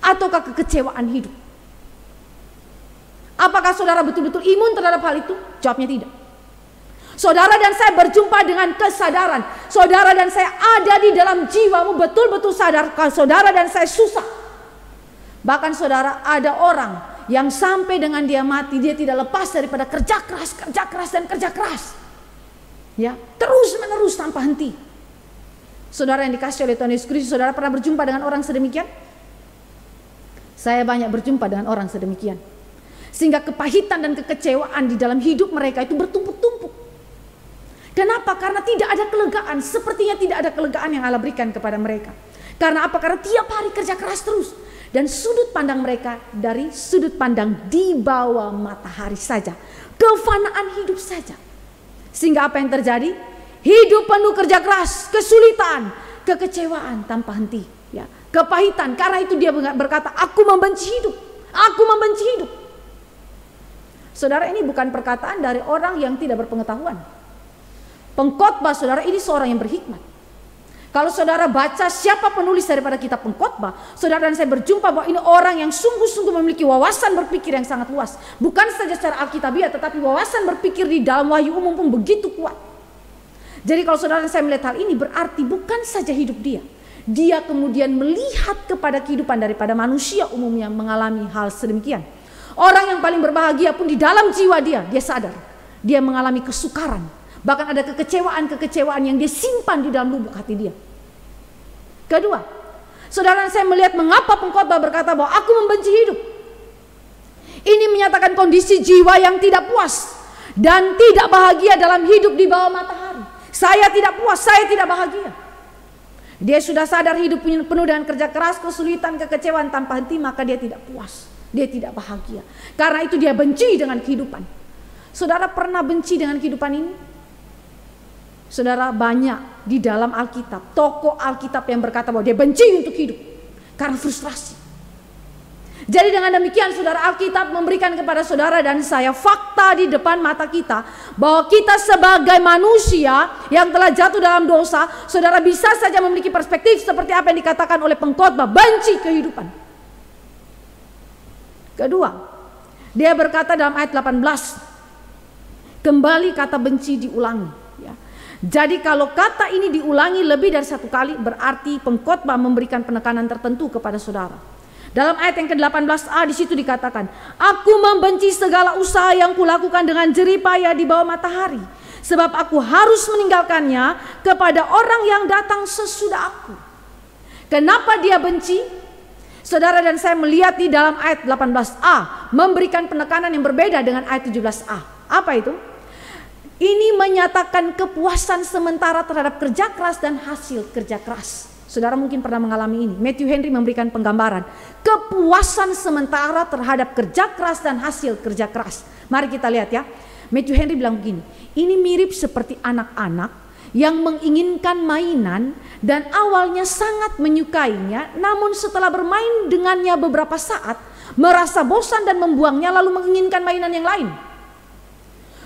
Ataukah kekecewaan hidup? Apakah saudara betul-betul imun terhadap hal itu? Jawabnya tidak. Saudara dan saya berjumpa dengan kesadaran. Saudara dan saya ada di dalam jiwamu betul-betul sadar kalau saudara dan saya susah. Bahkan saudara, ada orang yang sampai dengan dia mati, dia tidak lepas daripada kerja keras dan kerja keras. Ya, terus menerus tanpa henti. Saudara yang dikasih oleh Tuhan Yesus Kristus, saudara pernah berjumpa dengan orang sedemikian? Saya banyak berjumpa dengan orang sedemikian. Sehingga kepahitan dan kekecewaan di dalam hidup mereka itu bertumpuk-tumpuk. Kenapa? Karena tidak ada kelegaan. Sepertinya tidak ada kelegaan yang Allah berikan kepada mereka. Karena apa? Karena tiap hari kerja keras terus. Dan sudut pandang mereka dari sudut pandang di bawah matahari saja. Kefanaan hidup saja. Sehingga apa yang terjadi? Hidup penuh kerja keras, kesulitan, kekecewaan tanpa henti. Ya, kepahitan. Karena itu dia berkata, aku membenci hidup. Aku membenci hidup. Saudara, ini bukan perkataan dari orang yang tidak berpengetahuan. Pengkhotbah saudara ini seorang yang berhikmat. Kalau saudara baca siapa penulis daripada kitab Pengkhotbah, saudara dan saya berjumpa bahwa ini orang yang sungguh-sungguh memiliki wawasan berpikir yang sangat luas. Bukan saja secara alkitabiah, tetapi wawasan berpikir di dalam wahyu umum pun begitu kuat. Jadi kalau saudara dan saya melihat hal ini, berarti bukan saja hidup dia. Dia kemudian melihat kepada kehidupan daripada manusia umumnya mengalami hal sedemikian. Orang yang paling berbahagia pun di dalam jiwa dia sadar. Dia mengalami kesukaran. Bahkan ada kekecewaan yang dia simpan di dalam lubuk hati dia. Kedua, saudara saya melihat mengapa pengkhotbah berkata bahwa aku membenci hidup. Ini menyatakan kondisi jiwa yang tidak puas dan tidak bahagia dalam hidup di bawah matahari. Saya tidak puas, saya tidak bahagia. Dia sudah sadar hidup penuh dengan kerja keras, kesulitan, kekecewaan tanpa henti, maka dia tidak puas. Dia tidak bahagia. Karena itu dia benci dengan kehidupan. Saudara pernah benci dengan kehidupan ini? Saudara, banyak di dalam Alkitab, tokoh Alkitab yang berkata bahwa dia benci untuk hidup karena frustrasi. Jadi dengan demikian saudara, Alkitab memberikan kepada saudara dan saya fakta di depan mata kita bahwa kita sebagai manusia yang telah jatuh dalam dosa, saudara bisa saja memiliki perspektif seperti apa yang dikatakan oleh pengkhotbah, benci kehidupan. Kedua, dia berkata dalam ayat 18, kembali kata benci diulangi. Ya. Jadi kalau kata ini diulangi lebih dari satu kali, berarti pengkhotbah memberikan penekanan tertentu kepada saudara. Dalam ayat yang ke-18a di situ dikatakan, aku membenci segala usaha yang kulakukan dengan jerih payah di bawah matahari, sebab aku harus meninggalkannya kepada orang yang datang sesudah aku. Kenapa dia benci? Saudara dan saya melihat di dalam ayat 18a memberikan penekanan yang berbeda dengan ayat 17a. Apa itu? Ini menyatakan kepuasan sementara terhadap kerja keras dan hasil kerja keras. Saudara mungkin pernah mengalami ini. Matthew Henry memberikan penggambaran kepuasan sementara terhadap kerja keras dan hasil kerja keras. Mari kita lihat ya. Matthew Henry bilang begini, ini mirip seperti anak-anak yang menginginkan mainan dan awalnya sangat menyukainya, namun setelah bermain dengannya beberapa saat merasa bosan dan membuangnya, lalu menginginkan mainan yang lain.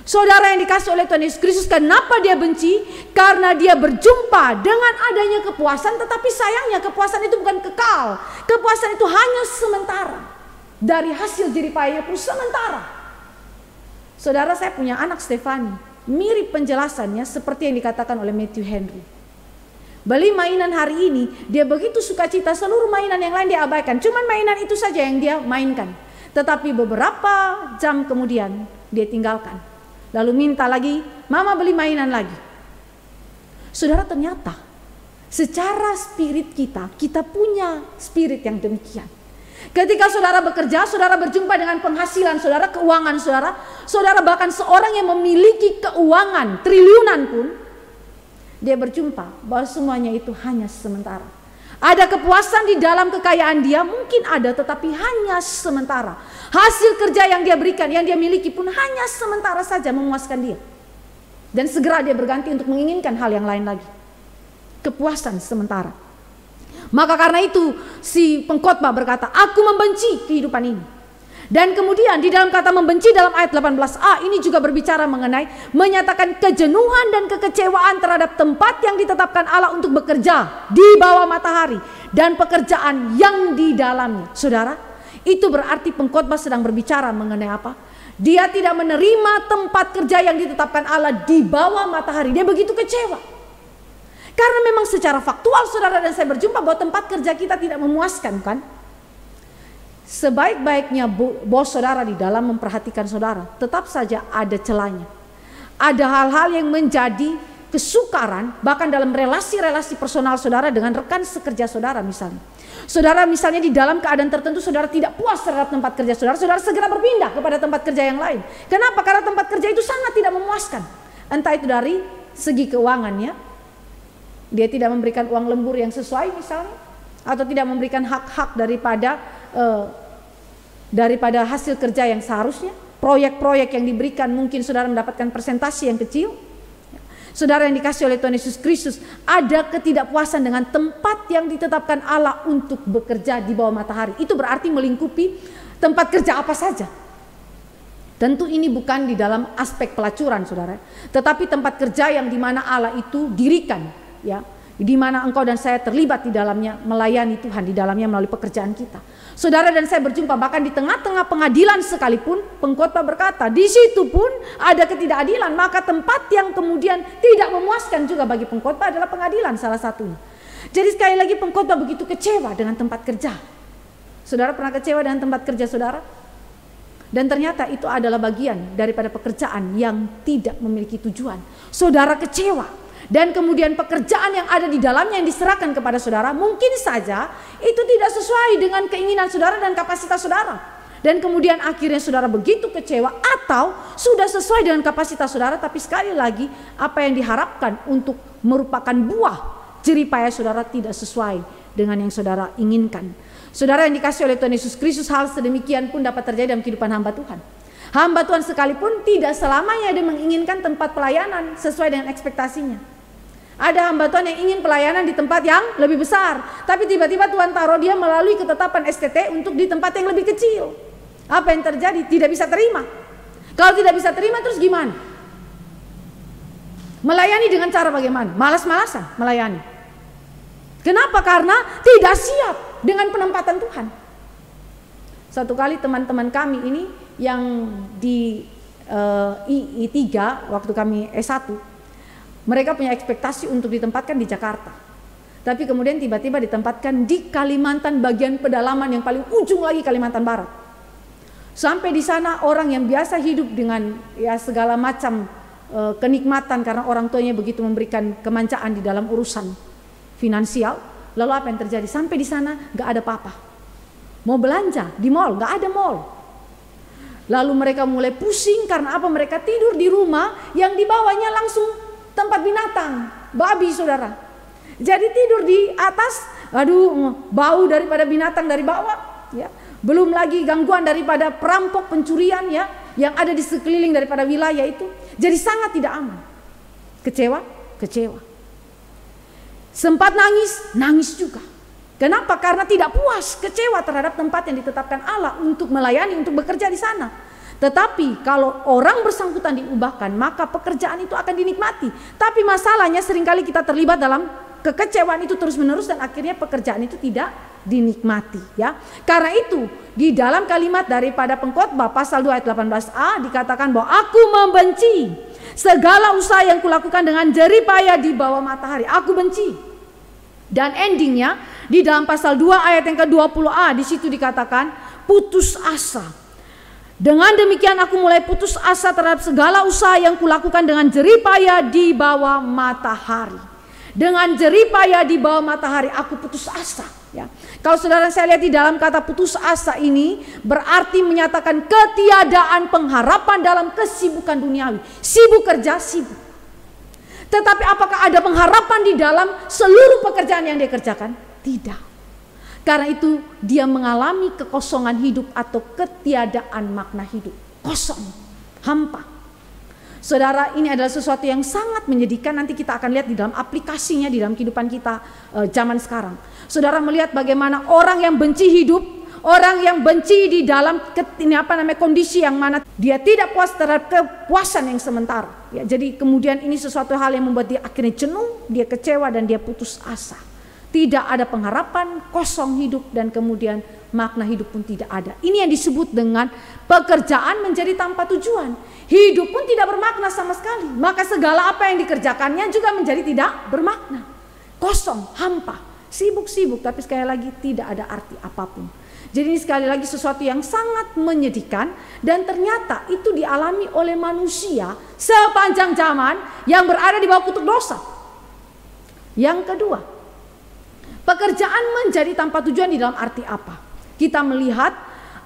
Saudara yang dikasih oleh Tuhan Yesus Kristus, kenapa dia benci? Karena dia berjumpa dengan adanya kepuasan, tetapi sayangnya kepuasan itu bukan kekal. Kepuasan itu hanya sementara. Dari hasil jerih payahnya pun sementara. Saudara, saya punya anak Stefani, mirip penjelasannya seperti yang dikatakan oleh Matthew Henry. Beli mainan hari ini, dia begitu sukacita, seluruh mainan yang lain dia abaikan. Cuman mainan itu saja yang dia mainkan. Tetapi beberapa jam kemudian dia tinggalkan. Lalu minta lagi, mama beli mainan lagi. Saudara, ternyata secara spirit kita punya spirit yang demikian. Ketika saudara bekerja, saudara berjumpa dengan penghasilan saudara, keuangan saudara, saudara bahkan seorang yang memiliki keuangan triliunan pun, dia berjumpa bahwa semuanya itu hanya sementara. Ada kepuasan di dalam kekayaan dia, mungkin ada, tetapi hanya sementara. Hasil kerja yang dia berikan, yang dia miliki pun hanya sementara saja memuaskan dia. Dan segera dia berganti untuk menginginkan hal yang lain lagi. Kepuasan sementara. Maka karena itu si pengkhotbah berkata, aku membenci kehidupan ini. Dan kemudian di dalam kata membenci dalam ayat 18a ini juga berbicara mengenai menyatakan kejenuhan dan kekecewaan terhadap tempat yang ditetapkan Allah untuk bekerja di bawah matahari dan pekerjaan yang di dalamnya. Saudara, itu berarti pengkhotbah sedang berbicara mengenai apa? Dia tidak menerima tempat kerja yang ditetapkan Allah di bawah matahari. Dia begitu kecewa. Karena memang secara faktual saudara dan saya berjumpa bahwa tempat kerja kita tidak memuaskan, kan? Sebaik-baiknya bos saudara di dalam memperhatikan saudara, tetap saja ada celahnya. Ada hal-hal yang menjadi kesukaran bahkan dalam relasi-relasi personal saudara dengan rekan sekerja saudara misalnya. Saudara misalnya di dalam keadaan tertentu saudara tidak puas terhadap tempat kerja saudara, saudara segera berpindah kepada tempat kerja yang lain. Kenapa? Karena tempat kerja itu sangat tidak memuaskan. Entah itu dari segi keuangannya, dia tidak memberikan uang lembur yang sesuai misalnya, atau tidak memberikan hak-hak daripada hasil kerja yang seharusnya. Proyek-proyek yang diberikan mungkin saudara mendapatkan persentase yang kecil. Saudara yang dikasih oleh Tuhan Yesus Kristus, ada ketidakpuasan dengan tempat yang ditetapkan Allah untuk bekerja di bawah matahari. Itu berarti melingkupi tempat kerja apa saja. Tentu ini bukan di dalam aspek pelacuran saudara, tetapi tempat kerja yang dimana Allah itu dirikan, ya, di mana engkau dan saya terlibat di dalamnya, melayani Tuhan di dalamnya melalui pekerjaan kita. Saudara dan saya berjumpa bahkan di tengah-tengah pengadilan sekalipun, pengkhotbah berkata di situ pun ada ketidakadilan, maka tempat yang kemudian tidak memuaskan juga bagi pengkhotbah adalah pengadilan salah satunya. Jadi sekali lagi pengkhotbah begitu kecewa dengan tempat kerja. Saudara pernah kecewa dengan tempat kerja saudara? Dan ternyata itu adalah bagian daripada pekerjaan yang tidak memiliki tujuan. Saudara kecewa. Dan kemudian pekerjaan yang ada di dalamnya yang diserahkan kepada saudara mungkin saja itu tidak sesuai dengan keinginan saudara dan kapasitas saudara. Dan kemudian akhirnya saudara begitu kecewa atau sudah sesuai dengan kapasitas saudara, tapi sekali lagi apa yang diharapkan untuk merupakan buah jerih payah saudara tidak sesuai dengan yang saudara inginkan. Saudara yang dikasih oleh Tuhan Yesus Kristus, hal sedemikian pun dapat terjadi dalam kehidupan hamba Tuhan. Hamba Tuhan sekalipun tidak selamanya dia menginginkan tempat pelayanan sesuai dengan ekspektasinya. Ada hamba Tuhan yang ingin pelayanan di tempat yang lebih besar, tapi tiba-tiba Tuhan taruh dia melalui ketetapan STT untuk di tempat yang lebih kecil. Apa yang terjadi? Tidak bisa terima. Kalau tidak bisa terima terus gimana? Melayani dengan cara bagaimana? Malas-malasan melayani. Kenapa? Karena tidak siap dengan penempatan Tuhan. Satu kali teman-teman kami ini yang di I3 waktu kami S1, mereka punya ekspektasi untuk ditempatkan di Jakarta. Tapi kemudian tiba-tiba ditempatkan di Kalimantan bagian pedalaman yang paling ujung lagi, Kalimantan Barat. Sampai di sana orang yang biasa hidup dengan ya segala macam kenikmatan karena orang tuanya begitu memberikan kemanjaan di dalam urusan finansial. Lalu apa yang terjadi? Sampai di sana gak ada apa-apa. Mau belanja di mall, gak ada mall. Lalu mereka mulai pusing karena apa? Mereka tidur di rumah yang di bawahnya langsung tempat binatang, babi saudara. Jadi tidur di atas, aduh bau daripada binatang dari bawah, ya. Belum lagi gangguan daripada perampok, pencurian ya, yang ada di sekeliling daripada wilayah itu. Jadi sangat tidak aman. Kecewa. Sempat nangis juga. Kenapa? Karena tidak puas, kecewa terhadap tempat yang ditetapkan Allah untuk melayani, untuk bekerja di sana. Tetapi kalau orang bersangkutan diubahkan, maka pekerjaan itu akan dinikmati. Tapi masalahnya seringkali kita terlibat dalam kekecewaan itu terus-menerus dan akhirnya pekerjaan itu tidak dinikmati, ya. Karena itu di dalam kalimat daripada Pengkhotbah pasal 2 ayat 18a dikatakan bahwa aku membenci segala usaha yang kulakukan dengan jerih payah di bawah matahari. Aku benci. Dan endingnya di dalam pasal 2 ayat yang ke-20a di situ dikatakan putus asa. Dengan demikian aku mulai putus asa terhadap segala usaha yang kulakukan dengan jerih payah di bawah matahari. Dengan jerih payah di bawah matahari aku putus asa, ya. Kalau saudara saya lihat di dalam kata putus asa ini berarti menyatakan ketiadaan pengharapan dalam kesibukan duniawi. Sibuk kerja, sibuk. Tetapi apakah ada pengharapan di dalam seluruh pekerjaan yang dia kerjakan? Tidak. Karena itu dia mengalami kekosongan hidup atau ketiadaan makna hidup. Kosong, hampa. Saudara, ini adalah sesuatu yang sangat menyedihkan. Nanti kita akan lihat di dalam aplikasinya di dalam kehidupan kita zaman sekarang. Saudara melihat bagaimana orang yang benci hidup, orang yang benci di dalam kondisi yang mana dia tidak puas terhadap kepuasan yang sementara. Ya, jadi kemudian ini sesuatu hal yang membuat dia akhirnya jenuh, dia kecewa dan dia putus asa. Tidak ada pengharapan, kosong hidup dan kemudian makna hidup pun tidak ada. Ini yang disebut dengan pekerjaan menjadi tanpa tujuan. Hidup pun tidak bermakna sama sekali. Maka segala apa yang dikerjakannya juga menjadi tidak bermakna. Kosong, hampa, sibuk-sibuk tapi sekali lagi tidak ada arti apapun. Jadi ini sekali lagi sesuatu yang sangat menyedihkan dan ternyata itu dialami oleh manusia sepanjang zaman yang berada di bawah kutuk dosa. Yang kedua, pekerjaan menjadi tanpa tujuan di dalam arti apa? Kita melihat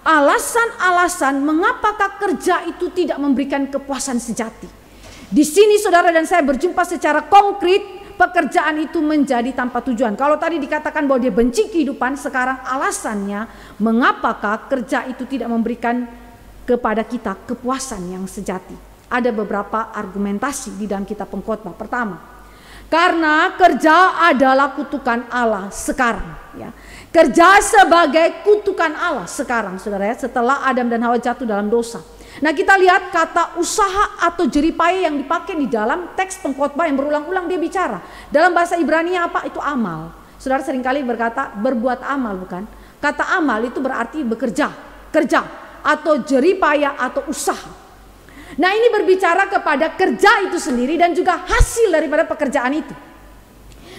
alasan-alasan mengapakah kerja itu tidak memberikan kepuasan sejati. Di sini saudara dan saya berjumpa secara konkret pekerjaan itu menjadi tanpa tujuan. Kalau tadi dikatakan bahwa dia benci kehidupan, sekarang alasannya mengapakah kerja itu tidak memberikan kepada kita kepuasan yang sejati. Ada beberapa argumentasi di dalam kitab Pengkhotbah. Pertama, karena kerja adalah kutukan Allah sekarang, ya. Kerja sebagai kutukan Allah sekarang, saudara, ya, setelah Adam dan Hawa jatuh dalam dosa. Nah, kita lihat kata usaha atau jerih payah yang dipakai di dalam teks Pengkhotbah yang berulang-ulang dia bicara. Dalam bahasa Ibrani apa? Itu amal. Saudara seringkali berkata berbuat amal, bukan? Kata amal itu berarti bekerja, kerja atau jerih payah atau usaha. Nah, ini berbicara kepada kerja itu sendiri dan juga hasil daripada pekerjaan itu.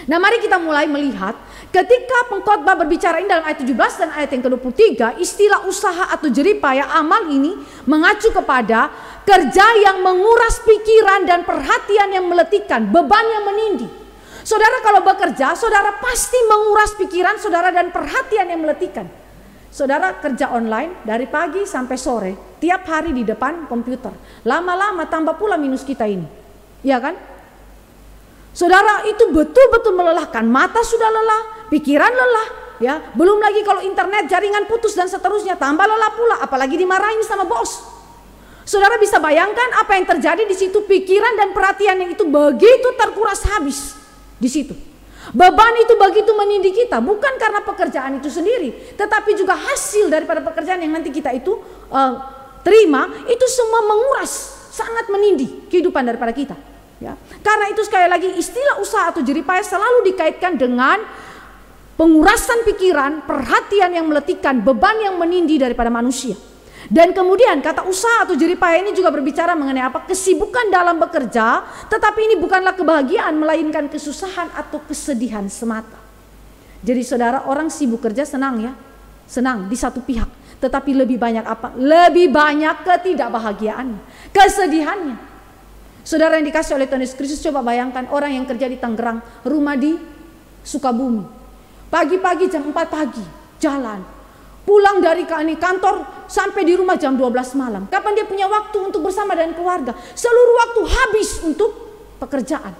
Nah, mari kita mulai melihat ketika Pengkhotbah berbicara ini dalam ayat 17 dan ayat yang ke-23, istilah usaha atau jerih payah amal ini mengacu kepada kerja yang menguras pikiran dan perhatian yang meletihkan, beban yang menindih. Saudara kalau bekerja, saudara pasti menguras pikiran saudara dan perhatian yang meletihkan. Saudara kerja online dari pagi sampai sore, tiap hari di depan komputer. Lama-lama tambah pula minus kita ini. Iya kan? Saudara itu betul-betul melelahkan. Mata sudah lelah, pikiran lelah, ya. Belum lagi kalau internet jaringan putus dan seterusnya, tambah lelah pula, apalagi dimarahin sama bos. Saudara bisa bayangkan apa yang terjadi di situ, pikiran dan perhatian yang itu begitu terkuras habis. Di situ. Beban itu begitu menindih kita, bukan karena pekerjaan itu sendiri, tetapi juga hasil daripada pekerjaan yang nanti kita itu terima, itu semua menguras, sangat menindih kehidupan daripada kita. Ya. Karena itu sekali lagi istilah usaha atau jeripaya selalu dikaitkan dengan pengurasan pikiran, perhatian yang meletikkan, beban yang menindih daripada manusia. Dan kemudian kata usaha atau jeripaya ini juga berbicara mengenai apa? Kesibukan dalam bekerja, tetapi ini bukanlah kebahagiaan melainkan kesusahan atau kesedihan semata. Jadi saudara, orang sibuk kerja senang ya, senang di satu pihak, tetapi lebih banyak apa? Lebih banyak ketidakbahagiaannya, kesedihannya. Saudara yang dikasih oleh Tuhan Yesus Kristus, coba bayangkan orang yang kerja di Tangerang, rumah di Sukabumi, pagi-pagi jam 4 pagi jalan, pulang dari kantor sampai di rumah jam 12 malam. Kapan dia punya waktu untuk bersama dengan keluarga? Seluruh waktu habis untuk pekerjaan.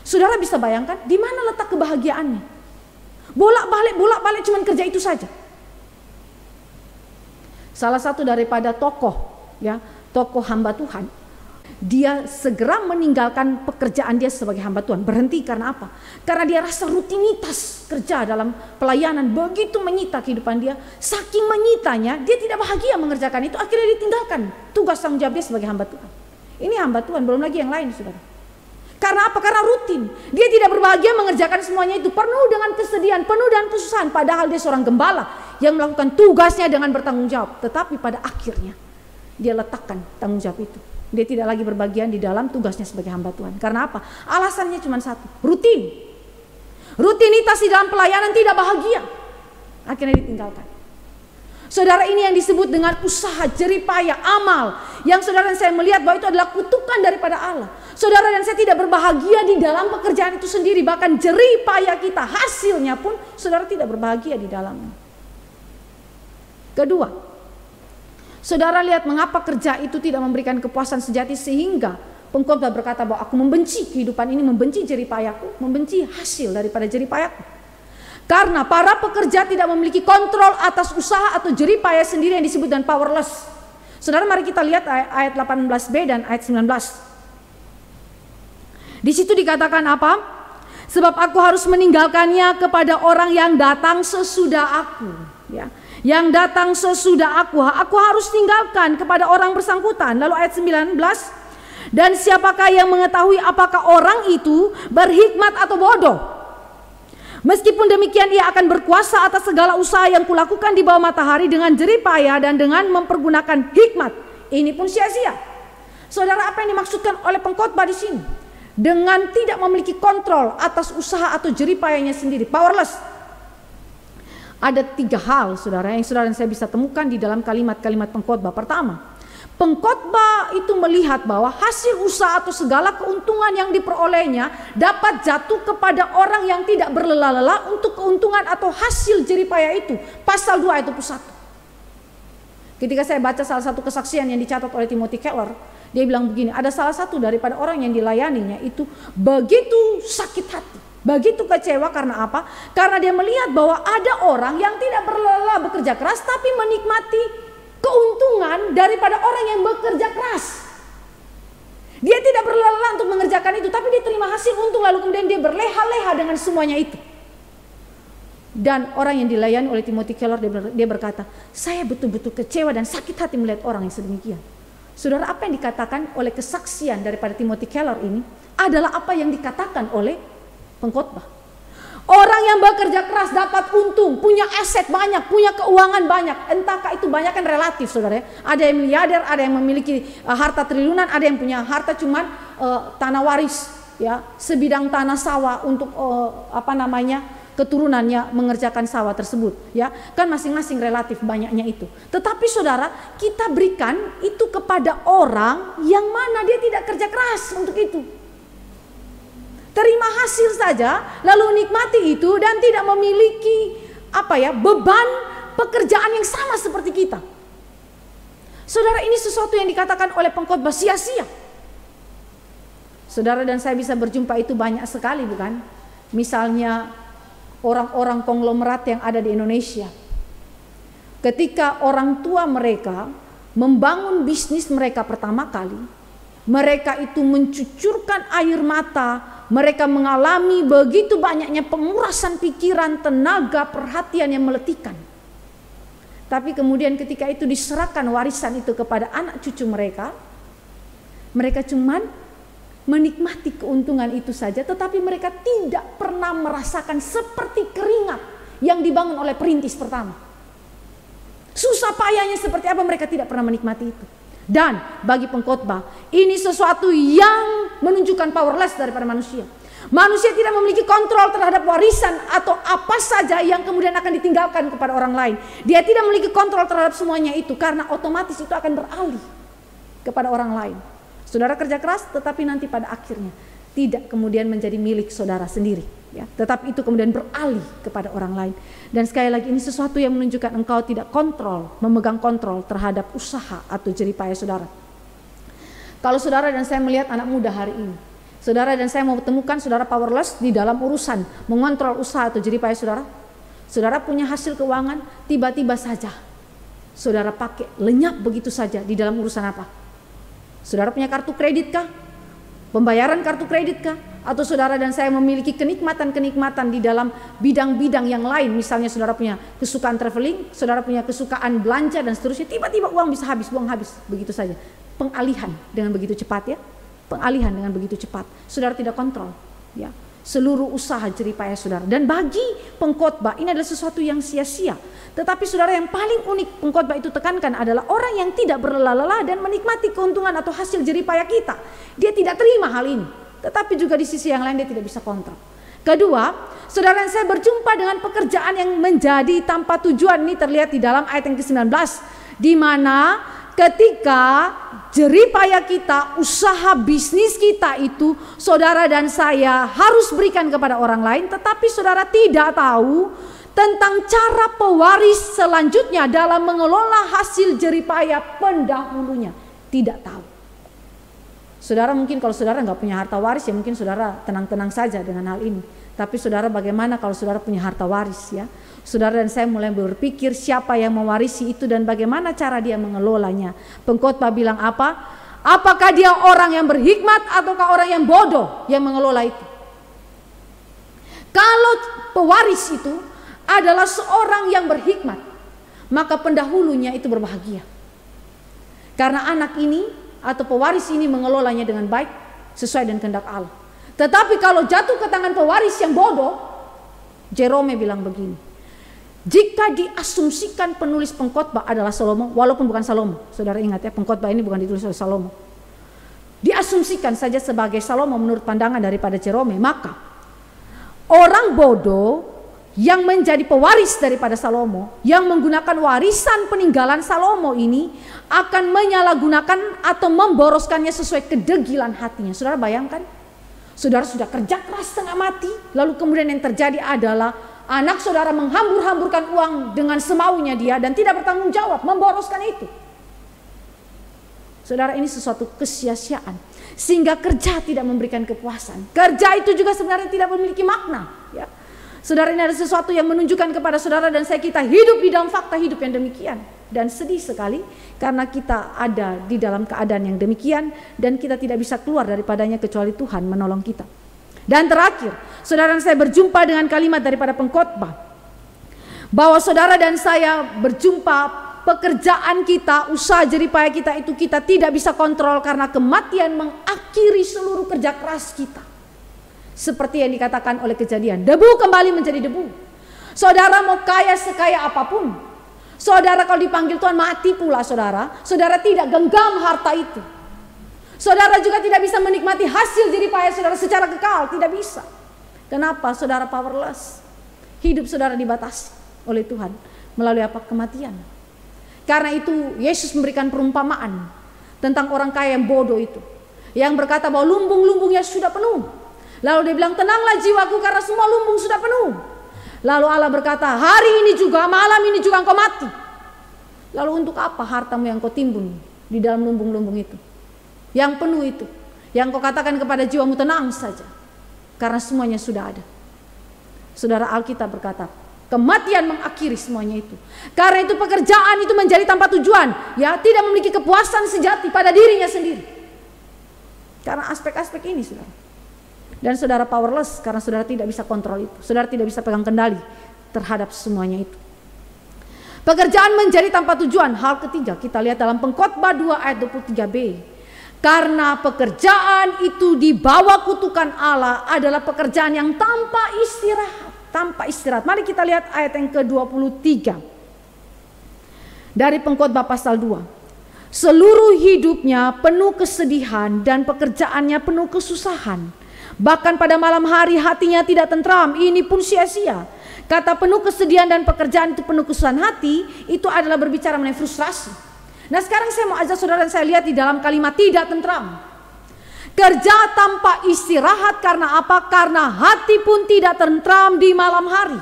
Saudara bisa bayangkan di mana letak kebahagiaannya? Bolak-balik cuma kerja itu saja. Salah satu daripada tokoh hamba Tuhan, dia segera meninggalkan pekerjaan dia sebagai hamba Tuhan. Berhenti karena apa? Karena dia rasa rutinitas kerja dalam pelayanan begitu menyita kehidupan dia. Saking menyitanya, dia tidak bahagia mengerjakan itu. Akhirnya ditinggalkan tugas tanggung jawab dia sebagai hamba Tuhan. Ini hamba Tuhan, belum lagi yang lain, saudara. Karena apa? Karena rutin. Dia tidak berbahagia mengerjakan semuanya itu. Penuh dengan kesedihan, penuh dengan kesusahan. Padahal dia seorang gembala yang melakukan tugasnya dengan bertanggung jawab. Tetapi pada akhirnya dia letakkan tanggung jawab itu. Dia tidak lagi berbagian di dalam tugasnya sebagai hamba Tuhan. Karena apa? Alasannya cuma satu, rutin. Rutinitas di dalam pelayanan tidak bahagia. Akhirnya ditinggalkan. Saudara, ini yang disebut dengan usaha jeripaya, amal. Yang saudara dan saya melihat bahwa itu adalah kutukan daripada Allah. Saudara dan saya tidak berbahagia di dalam pekerjaan itu sendiri. Bahkan jeripaya kita, hasilnya pun saudara tidak berbahagia di dalamnya. Kedua, saudara lihat mengapa kerja itu tidak memberikan kepuasan sejati, sehingga pengkhotbah berkata bahwa aku membenci kehidupan ini, membenci jeripayaku, membenci hasil daripada jeripayaku. Karena para pekerja tidak memiliki kontrol atas usaha atau jeripaya sendiri yang disebut dengan powerless. Saudara, mari kita lihat ayat 18b dan ayat 19. Di situ dikatakan apa? Sebab aku harus meninggalkannya kepada orang yang datang sesudah aku. Ya. Yang datang sesudah aku harus tinggalkan kepada orang bersangkutan. Lalu ayat 19, dan siapakah yang mengetahui apakah orang itu berhikmat atau bodoh? Meskipun demikian ia akan berkuasa atas segala usaha yang kulakukan di bawah matahari dengan jeripaya dan dengan mempergunakan hikmat. Ini pun sia-sia. Saudara, apa yang dimaksudkan oleh pengkhotbah di sini? Dengan tidak memiliki kontrol atas usaha atau jeripayanya sendiri, powerless. Ada 3 hal, saudara, yang saudara dan saya bisa temukan di dalam kalimat-kalimat pengkhotbah. Pertama, pengkhotbah itu melihat bahwa hasil usaha atau segala keuntungan yang diperolehnya dapat jatuh kepada orang yang tidak berlelah-lelah untuk keuntungan atau hasil jeripaya itu. Pasal 2 ayat 21. Ketika saya baca salah satu kesaksian yang dicatat oleh Timothy Keller, dia bilang begini, ada salah satu daripada orang yang dilayaninya itu begitu sakit hati, begitu kecewa. Karena apa? Karena dia melihat bahwa ada orang yang tidak berlelah bekerja keras tapi menikmati keuntungan daripada orang yang bekerja keras. Dia tidak berlelah untuk mengerjakan itu, tapi dia terima hasil untung, lalu kemudian dia berleha-leha dengan semuanya itu. Dan orang yang dilayani oleh Timothy Keller, dia berkata, saya betul-betul kecewa dan sakit hati melihat orang yang sedemikian. Saudara, apa yang dikatakan oleh kesaksian daripada Timothy Keller ini adalah apa yang dikatakan oleh pengkhotbah. Orang yang bekerja keras dapat untung, punya aset banyak, punya keuangan banyak. Entahkah itu banyak, kan relatif, saudara. Ada yang miliarder, ada yang memiliki harta triliunan, ada yang punya harta cuman tanah waris, ya, sebidang tanah sawah untuk keturunannya mengerjakan sawah tersebut, ya. Kan masing-masing relatif banyaknya itu. Tetapi saudara, kita berikan itu kepada orang yang mana dia tidak kerja keras untuk itu. Terima hasil saja, lalu nikmati itu dan tidak memiliki beban pekerjaan yang sama seperti kita. Saudara, ini sesuatu yang dikatakan oleh pengkhotbah sia-sia. Saudara dan saya bisa berjumpa itu banyak sekali, bukan? Misalnya orang-orang konglomerat yang ada di Indonesia. Ketika orang tua mereka membangun bisnis mereka pertama kali, mereka itu mencucurkan air mata, mereka mengalami begitu banyaknya pengurasan pikiran, tenaga, perhatian yang meletihkan. Tapi kemudian ketika itu diserahkan warisan itu kepada anak cucu mereka, mereka cuman menikmati keuntungan itu saja, tetapi mereka tidak pernah merasakan seperti keringat yang dibangun oleh perintis pertama. Susah payahnya seperti apa, mereka tidak pernah menikmati itu. Dan bagi pengkhotbah, ini sesuatu yang menunjukkan powerless daripada manusia. Manusia tidak memiliki kontrol terhadap warisan atau apa saja yang kemudian akan ditinggalkan kepada orang lain. Dia tidak memiliki kontrol terhadap semuanya itu, karena otomatis itu akan beralih kepada orang lain. Saudara kerja keras, tetapi nanti pada akhirnya tidak kemudian menjadi milik saudara sendiri, ya. Tetapi itu kemudian beralih kepada orang lain. Dan sekali lagi, ini sesuatu yang menunjukkan engkau tidak memegang kontrol terhadap usaha atau jeripaya saudara. Kalau saudara dan saya melihat anak muda hari ini, saudara dan saya mau temukan saudara powerless di dalam urusan mengontrol usaha atau jeripaya saudara. Saudara punya hasil keuangan, tiba-tiba saja saudara pakai lenyap begitu saja di dalam urusan apa? Saudara punya kartu kredit kah? Pembayaran kartu kredit kah? Atau saudara dan saya memiliki kenikmatan-kenikmatan di dalam bidang-bidang yang lain. Misalnya saudara punya kesukaan traveling, saudara punya kesukaan belanja dan seterusnya. Tiba-tiba uang bisa habis, uang habis begitu saja. Pengalihan dengan begitu cepat, ya. Pengalihan dengan begitu cepat. Saudara tidak kontrol, ya, seluruh usaha jeripaya saudara. Dan bagi pengkhotbah ini adalah sesuatu yang sia-sia. Tetapi saudara, yang paling unik pengkhotbah itu tekankan adalah orang yang tidak berlelah-lelah dan menikmati keuntungan atau hasil jeripaya kita. Dia tidak terima hal ini. Tetapi juga di sisi yang lain dia tidak bisa kontrol. Kedua, saudara dan saya berjumpa dengan pekerjaan yang menjadi tanpa tujuan. Ini terlihat di dalam ayat yang ke-19. Di mana ketika jeripaya kita, usaha bisnis kita itu, saudara dan saya harus berikan kepada orang lain. Tetapi saudara tidak tahu tentang cara pewaris selanjutnya dalam mengelola hasil jeripaya pendahulunya. Tidak tahu. Saudara, mungkin kalau saudara nggak punya harta waris, ya mungkin saudara tenang-tenang saja dengan hal ini. Tapi saudara, bagaimana kalau saudara punya harta waris, ya? Saudara dan saya mulai berpikir siapa yang mewarisi itu dan bagaimana cara dia mengelolanya. Pengkhotbah bilang apa? Apakah dia orang yang berhikmat ataukah orang yang bodoh yang mengelola itu? Kalau pewaris itu adalah seorang yang berhikmat, maka pendahulunya itu berbahagia. Karena anak ini atau pewaris ini mengelolanya dengan baik sesuai dengan kehendak Allah. Tetapi kalau jatuh ke tangan pewaris yang bodoh, Jerome bilang begini, jika diasumsikan penulis pengkhotbah adalah Salomo, walaupun bukan Salomo, saudara ingat ya, pengkhotbah ini bukan ditulis oleh Salomo, diasumsikan saja sebagai Salomo menurut pandangan daripada Jerome, maka orang bodoh yang menjadi pewaris daripada Salomo, yang menggunakan warisan peninggalan Salomo ini akan menyalahgunakan atau memboroskannya sesuai kedegilan hatinya. Saudara bayangkan, saudara sudah kerja keras setengah mati, lalu kemudian yang terjadi adalah anak saudara menghambur-hamburkan uang dengan semaunya dia dan tidak bertanggung jawab, memboroskan itu. Saudara, ini sesuatu kesia-siaan, sehingga kerja tidak memberikan kepuasan. Kerja itu juga sebenarnya tidak memiliki makna, ya. Saudara, ini ada sesuatu yang menunjukkan kepada saudara dan saya, kita hidup di dalam fakta hidup yang demikian. Dan sedih sekali karena kita ada di dalam keadaan yang demikian dan kita tidak bisa keluar daripadanya kecuali Tuhan menolong kita. Dan terakhir, saudara dan saya berjumpa dengan kalimat daripada pengkhotbah bahwa saudara dan saya berjumpa pekerjaan kita, usaha jeripaya kita itu kita tidak bisa kontrol karena kematian mengakhiri seluruh kerja keras kita. Seperti yang dikatakan oleh Kejadian, debu kembali menjadi debu. Saudara mau kaya sekaya apapun, saudara kalau dipanggil Tuhan mati pula saudara, saudara tidak genggam harta itu. Saudara juga tidak bisa menikmati hasil jeripaya saudara secara kekal, tidak bisa. Kenapa? Saudara powerless. Hidup saudara dibatasi oleh Tuhan melalui apa? Kematian. Karena itu Yesus memberikan perumpamaan tentang orang kaya yang bodoh itu, yang berkata bahwa lumbung-lumbungnya sudah penuh. Lalu dia bilang, tenanglah jiwaku karena semua lumbung sudah penuh. Lalu Allah berkata, hari ini juga, malam ini juga engkau mati. Lalu untuk apa hartamu yang kau timbun di dalam lumbung-lumbung itu, yang penuh itu, yang kau katakan kepada jiwamu tenang saja, karena semuanya sudah ada. Saudara, Alkitab berkata, kematian mengakhiri semuanya itu. Karena itu pekerjaan itu menjadi tanpa tujuan, ya, tidak memiliki kepuasan sejati pada dirinya sendiri. Karena aspek-aspek ini, saudara. Dan saudara powerless karena saudara tidak bisa kontrol itu. Saudara tidak bisa pegang kendali terhadap semuanya itu. Pekerjaan menjadi tanpa tujuan. Hal ketiga kita lihat dalam Pengkhotbah 2 ayat 23b. Karena pekerjaan itu di bawah kutukan Allah adalah pekerjaan yang tanpa istirahat. Tanpa istirahat. Mari kita lihat ayat yang ke-23. Dari Pengkhotbah pasal 2. Seluruh hidupnya penuh kesedihan dan pekerjaannya penuh kesusahan. Bahkan pada malam hari hatinya tidak tentram, ini pun sia-sia. Kata penuh kesedihan dan pekerjaan itu penuh kesusahan hati, itu adalah berbicara mengenai frustrasi. Nah sekarang saya mau ajak saudara dan saya lihat di dalam kalimat tidak tentram. Kerja tanpa istirahat karena apa? Karena hati pun tidak tentram di malam hari.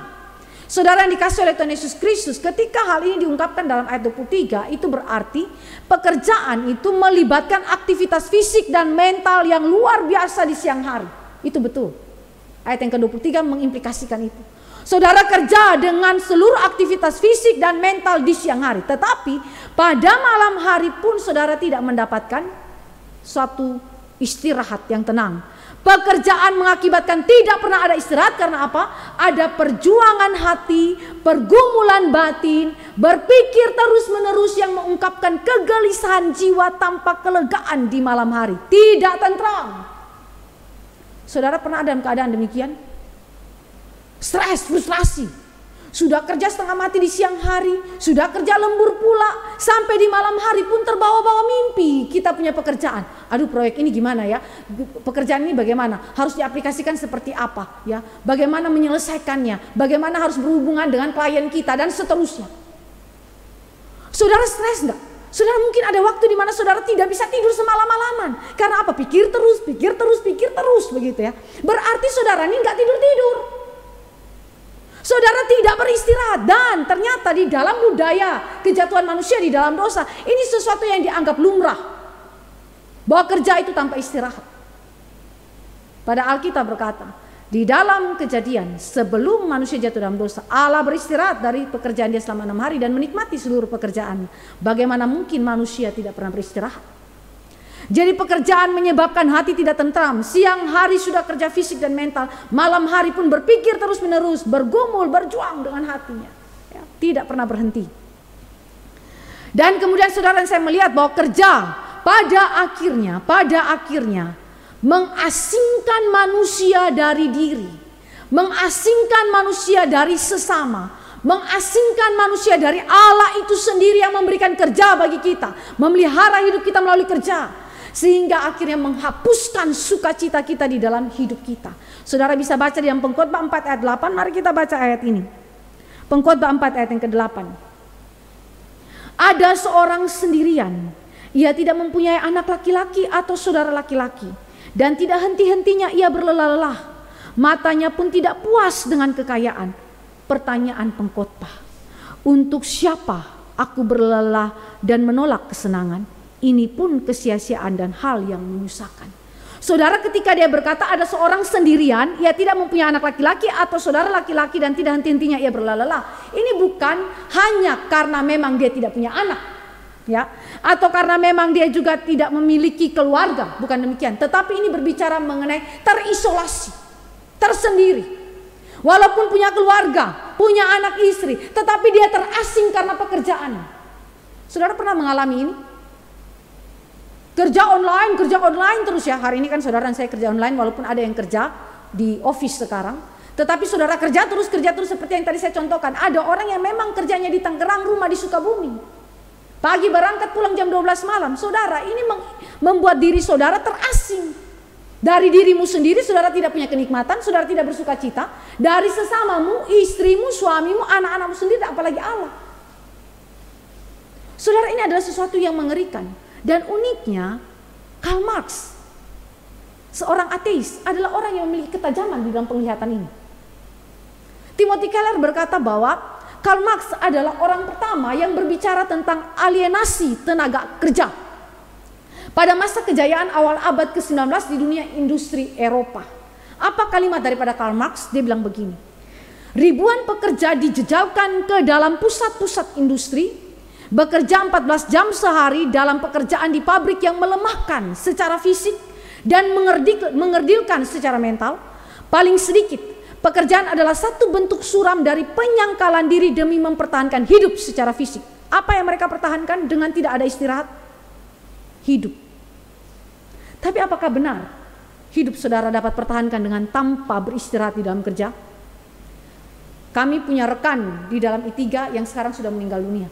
Saudara yang dikasih oleh Tuhan Yesus Kristus, ketika hal ini diungkapkan dalam ayat 23, itu berarti pekerjaan itu melibatkan aktivitas fisik dan mental yang luar biasa di siang hari. Itu betul. Ayat yang ke-23 mengimplikasikan itu. Saudara kerja dengan seluruh aktivitas fisik dan mental di siang hari. Tetapi pada malam hari pun saudara tidak mendapatkan suatu istirahat yang tenang. Pekerjaan mengakibatkan tidak pernah ada istirahat karena apa? Ada perjuangan hati, pergumulan batin, berpikir terus-menerus yang mengungkapkan kegelisahan jiwa tanpa kelegaan di malam hari. Tidak tentram. Saudara pernah dalam keadaan demikian? Stres, frustrasi. Sudah kerja setengah mati di siang hari, sudah kerja lembur pula, sampai di malam hari pun terbawa-bawa mimpi. Kita punya pekerjaan. Aduh, proyek ini gimana ya? Pekerjaan ini bagaimana? Harus diaplikasikan seperti apa ya? Bagaimana menyelesaikannya? Bagaimana harus berhubungan dengan klien kita dan seterusnya. Saudara stres enggak? Saudara mungkin ada waktu di mana saudara tidak bisa tidur semalam-malaman. Karena apa? Pikir terus begitu ya. Berarti saudara ini enggak tidur-tidur. Saudara tidak beristirahat dan ternyata di dalam budaya kejatuhan manusia di dalam dosa ini sesuatu yang dianggap lumrah bahwa kerja itu tanpa istirahat. Pada Alkitab berkata di dalam Kejadian sebelum manusia jatuh dalam dosa Allah beristirahat dari pekerjaan dia selama 6 hari dan menikmati seluruh pekerjaannya. Bagaimana mungkin manusia tidak pernah beristirahat? Jadi pekerjaan menyebabkan hati tidak tentram. Siang hari sudah kerja fisik dan mental, malam hari pun berpikir terus menerus, bergumul, berjuang dengan hatinya ya, tidak pernah berhenti. Dan kemudian saudara saya melihat bahwa kerja pada akhirnya mengasingkan manusia dari diri, mengasingkan manusia dari sesama, mengasingkan manusia dari Allah itu sendiri yang memberikan kerja bagi kita, memelihara hidup kita melalui kerja. Sehingga akhirnya menghapuskan sukacita kita di dalam hidup kita. Saudara bisa baca di dalam Pengkhotbah 4 ayat 8. Mari kita baca ayat ini. Pengkhotbah 4 ayat yang ke-8. Ada seorang sendirian. Ia tidak mempunyai anak laki-laki atau saudara laki-laki. Dan tidak henti-hentinya ia berlelah-lelah. Matanya pun tidak puas dengan kekayaan. Pertanyaan pengkhotbah. Untuk siapa aku berlelah dan menolak kesenangan? Ini pun kesia-siaan dan hal yang menyusahkan. Saudara ketika dia berkata ada seorang sendirian, ia tidak mempunyai anak laki-laki atau saudara laki-laki dan tidak henti-hentinya ia berlelah-lelah. Ini bukan hanya karena memang dia tidak punya anak, ya, atau karena memang dia juga tidak memiliki keluarga, bukan demikian. Tetapi ini berbicara mengenai terisolasi, tersendiri. Walaupun punya keluarga, punya anak istri, tetapi dia terasing karena pekerjaannya. Saudara pernah mengalami ini? Kerja online terus ya. Hari ini kan saudara dan saya kerja online walaupun ada yang kerja di office sekarang. Tetapi saudara kerja terus seperti yang tadi saya contohkan. Ada orang yang memang kerjanya di Tangerang, rumah di Sukabumi. Pagi berangkat pulang jam 12 malam. Saudara ini membuat diri saudara terasing. Dari dirimu sendiri saudara tidak punya kenikmatan, saudara tidak bersuka cita. Dari sesamamu, istrimu, suamimu, anak-anakmu sendiri, apalagi Allah. Saudara ini adalah sesuatu yang mengerikan. Dan uniknya Karl Marx, seorang ateis, adalah orang yang memiliki ketajaman di dalam penglihatan ini. Timothy Keller berkata bahwa Karl Marx adalah orang pertama yang berbicara tentang alienasi tenaga kerja pada masa kejayaan awal abad ke-19 di dunia industri Eropa. Apa kalimat daripada Karl Marx? Dia bilang begini, ribuan pekerja dijejalkan ke dalam pusat-pusat industri, bekerja 14 jam sehari dalam pekerjaan di pabrik yang melemahkan secara fisik dan mengerdilkan secara mental. Paling sedikit, pekerjaan adalah satu bentuk suram dari penyangkalan diri demi mempertahankan hidup secara fisik. Apa yang mereka pertahankan dengan tidak ada istirahat? Hidup. Tapi apakah benar hidup saudara dapat pertahankan dengan tanpa beristirahat di dalam kerja? Kami punya rekan di dalam I3 yang sekarang sudah meninggal dunia.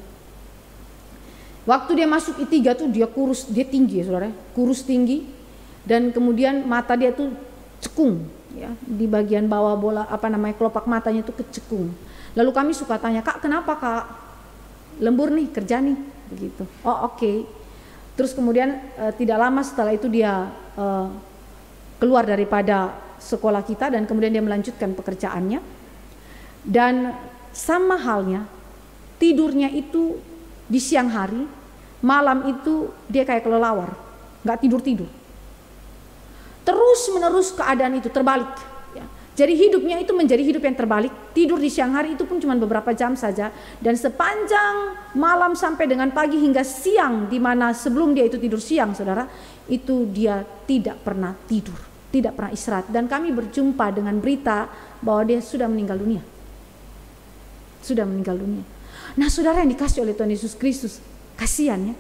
Waktu dia masuk I3 tuh dia kurus, dia tinggi ya saudara, kurus tinggi, dan kemudian mata dia tuh cekung, ya, di bagian bawah kelopak matanya tuh kecekung. Lalu kami suka tanya, "Kak, kenapa Kak? Lembur nih kerja nih," begitu. "Oh, oke." Terus kemudian tidak lama setelah itu dia keluar daripada sekolah kita dan kemudian dia melanjutkan pekerjaannya. Dan sama halnya tidurnya itu di siang hari, malam itu dia kayak kelelawar, nggak tidur-tidur. Terus menerus keadaan itu terbalik. Ya. Jadi hidupnya itu menjadi hidup yang terbalik. Tidur di siang hari itu pun cuma beberapa jam saja, dan sepanjang malam sampai dengan pagi hingga siang, di mana sebelum dia itu tidur siang, saudara, itu dia tidak pernah tidur, tidak pernah istirahat. Dan kami berjumpa dengan berita bahwa dia sudah meninggal dunia. Sudah meninggal dunia. Nah, saudara yang dikasih oleh Tuhan Yesus Kristus, kasihan ya.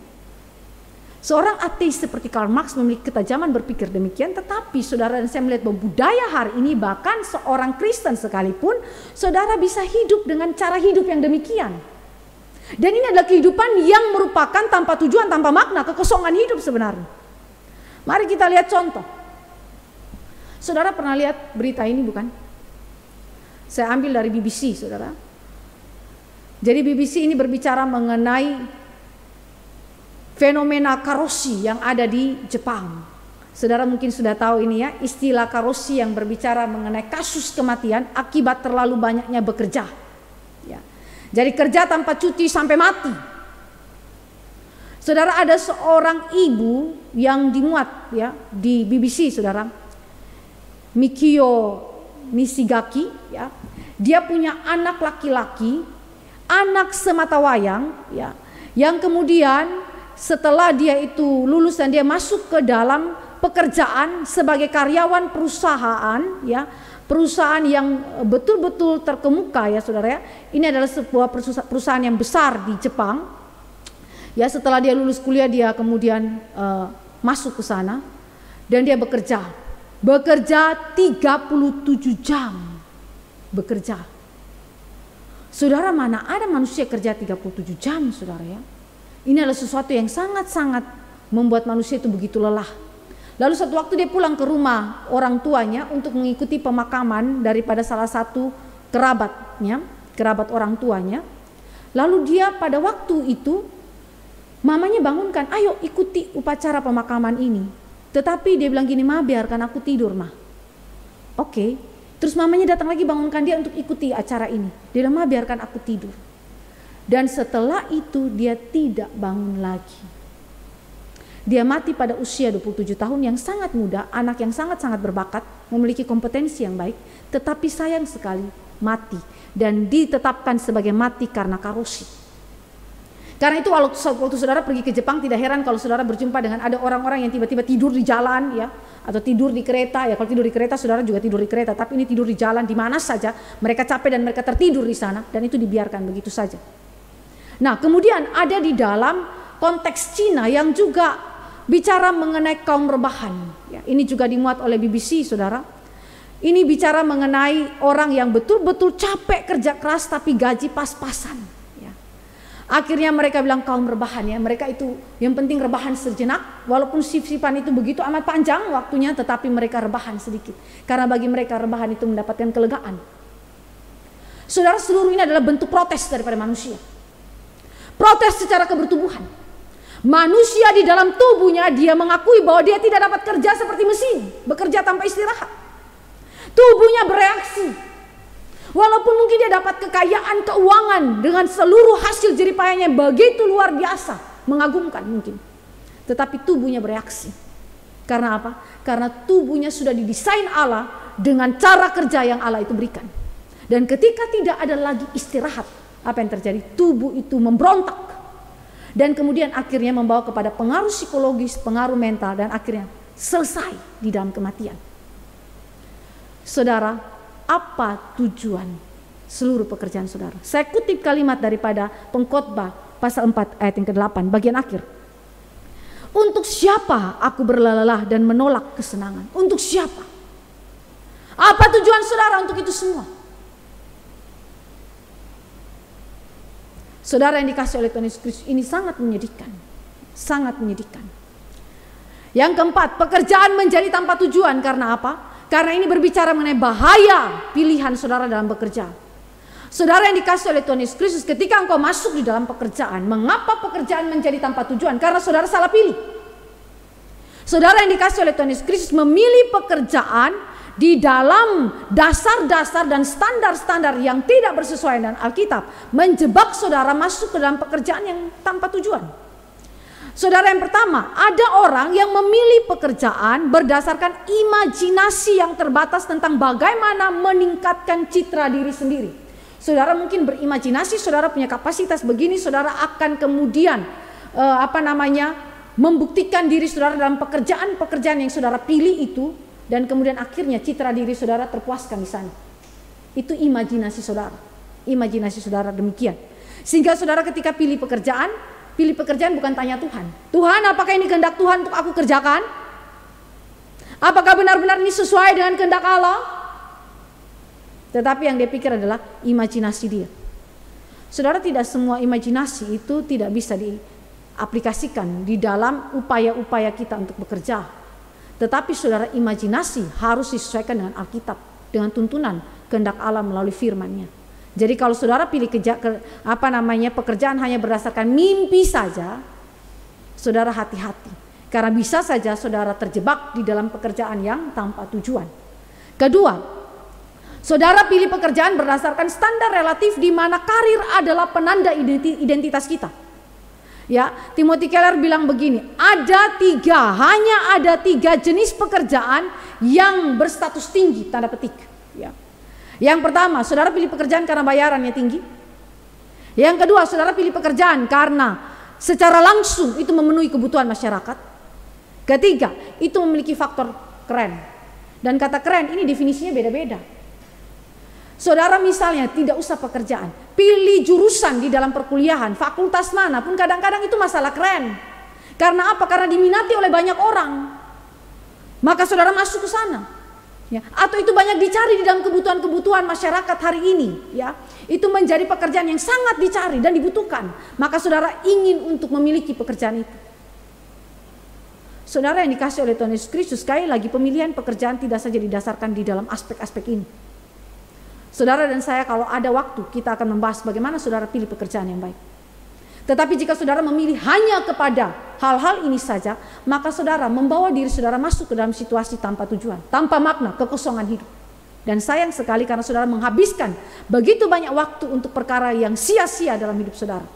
Seorang ateis seperti Karl Marx memiliki ketajaman berpikir demikian, tetapi saudara dan saya melihat bahwa budaya hari ini, bahkan seorang Kristen sekalipun, saudara bisa hidup dengan cara hidup yang demikian. Dan ini adalah kehidupan yang merupakan tanpa tujuan, tanpa makna, kekosongan hidup sebenarnya. Mari kita lihat contoh. Saudara pernah lihat berita ini bukan? Saya ambil dari BBC, saudara. Jadi BBC ini berbicara mengenai fenomena karosi yang ada di Jepang. Saudara mungkin sudah tahu ini ya, istilah karosi yang berbicara mengenai kasus kematian akibat terlalu banyaknya bekerja. Ya. Jadi kerja tanpa cuti sampai mati. Saudara, ada seorang ibu yang dimuat ya di BBC, saudara. Mikio Nishigaki ya. Dia punya anak laki-laki, anak sematawayang ya, yang kemudian setelah dia itu lulus dan dia masuk ke dalam pekerjaan sebagai karyawan perusahaan ya, perusahaan yang betul-betul terkemuka ya saudara ya. Ini adalah sebuah perusahaan yang besar di Jepang ya. Setelah dia lulus kuliah dia kemudian masuk ke sana dan dia bekerja 37 jam bekerja. Saudara, mana ada manusia kerja 37 jam, saudara ya. Ini adalah sesuatu yang sangat-sangat membuat manusia itu begitu lelah. Lalu suatu waktu dia pulang ke rumah orang tuanya untuk mengikuti pemakaman daripada salah satu kerabatnya, kerabat orang tuanya. Lalu dia pada waktu itu, mamanya bangunkan, "Ayo ikuti upacara pemakaman ini." Tetapi dia bilang gini, "Ma, biarkan aku tidur, Ma." Oke. Terus mamanya datang lagi bangunkan dia untuk ikuti acara ini. Dia bilang, "Ma, biarkan aku tidur." Dan setelah itu dia tidak bangun lagi. Dia mati pada usia 27 tahun yang sangat muda, anak yang sangat-sangat berbakat, memiliki kompetensi yang baik, tetapi sayang sekali mati dan ditetapkan sebagai mati karena karosi. Karena itu waktu saudara pergi ke Jepang, tidak heran kalau saudara berjumpa dengan ada orang-orang yang tiba-tiba tidur di jalan ya, atau tidur di kereta ya. Kalau tidur di kereta saudara juga tidur di kereta, tapi ini tidur di jalan di mana saja, mereka capek dan mereka tertidur di sana dan itu dibiarkan begitu saja. Nah, kemudian ada di dalam konteks Cina yang juga bicara mengenai kaum rebahan ya. Ini juga dimuat oleh BBC, saudara. Ini bicara mengenai orang yang betul-betul capek kerja keras tapi gaji pas-pasan. Akhirnya mereka bilang kaum rebahan ya, mereka itu yang penting rebahan sejenak, walaupun shift-shiftan itu begitu amat panjang waktunya, tetapi mereka rebahan sedikit. Karena bagi mereka rebahan itu mendapatkan kelegaan. Saudara, seluruh ini adalah bentuk protes daripada manusia. Protes secara kebertubuhan. Manusia di dalam tubuhnya dia mengakui bahwa dia tidak dapat kerja seperti mesin, bekerja tanpa istirahat. Tubuhnya bereaksi. Walaupun mungkin dia dapat kekayaan keuangan dengan seluruh hasil jeripayanya begitu luar biasa, mengagumkan mungkin. Tetapi tubuhnya bereaksi. Karena apa? Karena tubuhnya sudah didesain Allah dengan cara kerja yang Allah itu berikan. Dan ketika tidak ada lagi istirahat, apa yang terjadi? Tubuh itu memberontak. Dan kemudian akhirnya membawa kepada pengaruh psikologis, pengaruh mental, dan akhirnya selesai di dalam kematian. Saudara, apa tujuan seluruh pekerjaan saudara? Saya kutip kalimat daripada Pengkhotbah pasal 4 ayat yang ke-8 bagian akhir. Untuk siapa aku berlelah dan menolak kesenangan? Untuk siapa? Apa tujuan saudara untuk itu semua? Saudara yang dikasih oleh Tuhan Yesus Kristus, ini sangat menyedihkan. Sangat menyedihkan. Yang keempat, pekerjaan menjadi tanpa tujuan. Karena apa? Karena ini berbicara mengenai bahaya pilihan saudara dalam bekerja. Saudara yang dikasih oleh Tuhan Yesus Kristus, ketika engkau masuk di dalam pekerjaan, mengapa pekerjaan menjadi tanpa tujuan? Karena saudara salah pilih. Saudara yang dikasih oleh Tuhan Yesus Kristus memilih pekerjaan di dalam dasar-dasar dan standar-standar yang tidak bersesuaian dengan Alkitab, menjebak saudara masuk ke dalam pekerjaan yang tanpa tujuan. Saudara, yang pertama, ada orang yang memilih pekerjaan berdasarkan imajinasi yang terbatas tentang bagaimana meningkatkan citra diri sendiri. Saudara mungkin berimajinasi, saudara punya kapasitas begini, saudara akan kemudian membuktikan diri saudara dalam pekerjaan-pekerjaan yang saudara pilih itu, dan kemudian akhirnya citra diri saudara terpuaskan di sana. Itu imajinasi saudara. Imajinasi saudara demikian. Sehingga saudara ketika pilih pekerjaan bukan tanya Tuhan. Tuhan, apakah ini kehendak Tuhan untuk aku kerjakan? Apakah benar-benar ini sesuai dengan kehendak Allah? Tetapi yang dia pikir adalah imajinasi dia. Saudara, tidak semua imajinasi itu tidak bisa diaplikasikan di dalam upaya-upaya kita untuk bekerja. Tetapi saudara, imajinasi harus disesuaikan dengan Alkitab, dengan tuntunan kehendak Allah melalui firman-Nya. Jadi kalau saudara pilih pekerjaan hanya berdasarkan mimpi saja, saudara hati-hati. Karena bisa saja saudara terjebak di dalam pekerjaan yang tanpa tujuan. Kedua, saudara pilih pekerjaan berdasarkan standar relatif di mana karir adalah penanda identitas kita. Ya, Timothy Keller bilang begini, hanya ada tiga jenis pekerjaan yang berstatus tinggi, tanda petik. Ya. Yang pertama, saudara pilih pekerjaan karena bayarannya tinggi. Yang kedua, saudara pilih pekerjaan karena secara langsung itu memenuhi kebutuhan masyarakat. Ketiga, itu memiliki faktor keren. Dan kata keren ini definisinya beda-beda. Saudara misalnya tidak usah pekerjaan, pilih jurusan di dalam perkuliahan, fakultas mana pun kadang-kadang itu masalah keren. Karena apa? Karena diminati oleh banyak orang. Maka saudara masuk ke sana. Ya, atau itu banyak dicari di dalam kebutuhan-kebutuhan masyarakat hari ini, ya. Itu menjadi pekerjaan yang sangat dicari dan dibutuhkan. Maka saudara ingin untuk memiliki pekerjaan itu. Saudara yang dikasih oleh Tuhan Yesus Kristus, sekali lagi pemilihan pekerjaan tidak saja didasarkan di dalam aspek-aspek ini. Saudara dan saya kalau ada waktu kita akan membahas bagaimana saudara pilih pekerjaan yang baik. Tetapi jika saudara memilih hanya kepada hal-hal ini saja, maka saudara membawa diri saudara masuk ke dalam situasi tanpa tujuan, tanpa makna, kekosongan hidup. Dan sayang sekali karena saudara menghabiskan begitu banyak waktu untuk perkara yang sia-sia dalam hidup saudara.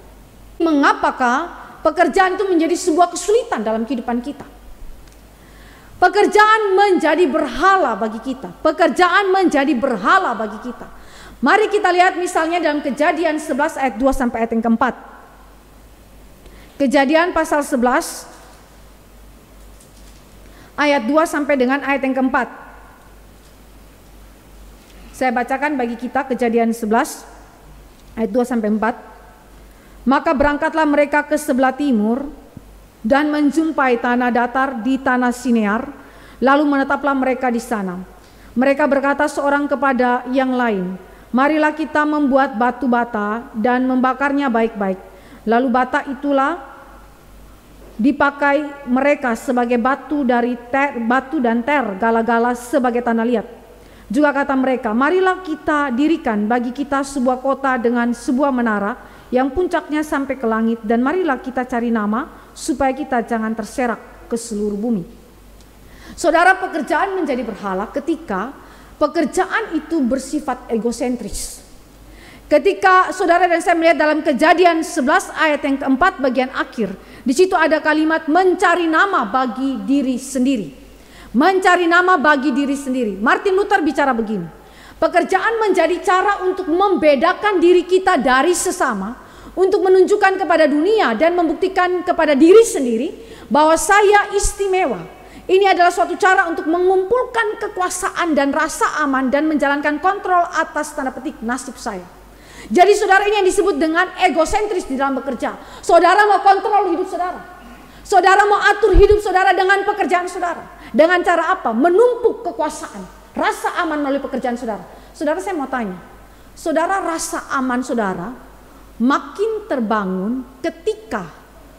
Mengapakah pekerjaan itu menjadi sebuah kesulitan dalam kehidupan kita? Pekerjaan menjadi berhala bagi kita. Pekerjaan menjadi berhala bagi kita. Mari kita lihat misalnya dalam Kejadian 11 ayat 2 sampai ayat yang keempat. Kejadian pasal 11 ayat 2 sampai dengan ayat yang keempat. Saya bacakan bagi kita Kejadian 11 ayat 2 sampai 4. Maka berangkatlah mereka ke sebelah timur dan menjumpai tanah datar di tanah Sinear, lalu menetaplah mereka di sana. Mereka berkata seorang kepada yang lain, marilah kita membuat batu bata dan membakarnya baik-baik. Lalu bata itulah dipakai mereka sebagai batu dan ter gala-gala sebagai tanah liat. Juga kata mereka, marilah kita dirikan bagi kita sebuah kota dengan sebuah menara yang puncaknya sampai ke langit, dan marilah kita cari nama supaya kita jangan terserak ke seluruh bumi. Saudara, pekerjaan menjadi berhala ketika pekerjaan itu bersifat egosentris. Ketika saudara dan saya melihat dalam Kejadian 11 ayat yang keempat bagian akhir, di situ ada kalimat mencari nama bagi diri sendiri. Mencari nama bagi diri sendiri. Martin Luther bicara begini, pekerjaan menjadi cara untuk membedakan diri kita dari sesama, untuk menunjukkan kepada dunia dan membuktikan kepada diri sendiri bahwa saya istimewa. Ini adalah suatu cara untuk mengumpulkan kekuasaan dan rasa aman dan menjalankan kontrol atas tanda petik nasib saya. Jadi saudara, ini yang disebut dengan egosentris di dalam bekerja. Saudara mau kontrol hidup saudara. Saudara mau atur hidup saudara dengan pekerjaan saudara. Dengan cara apa? Menumpuk kekuasaan, rasa aman melalui pekerjaan saudara. Saudara, saya mau tanya. Saudara, rasa aman saudara makin terbangun ketika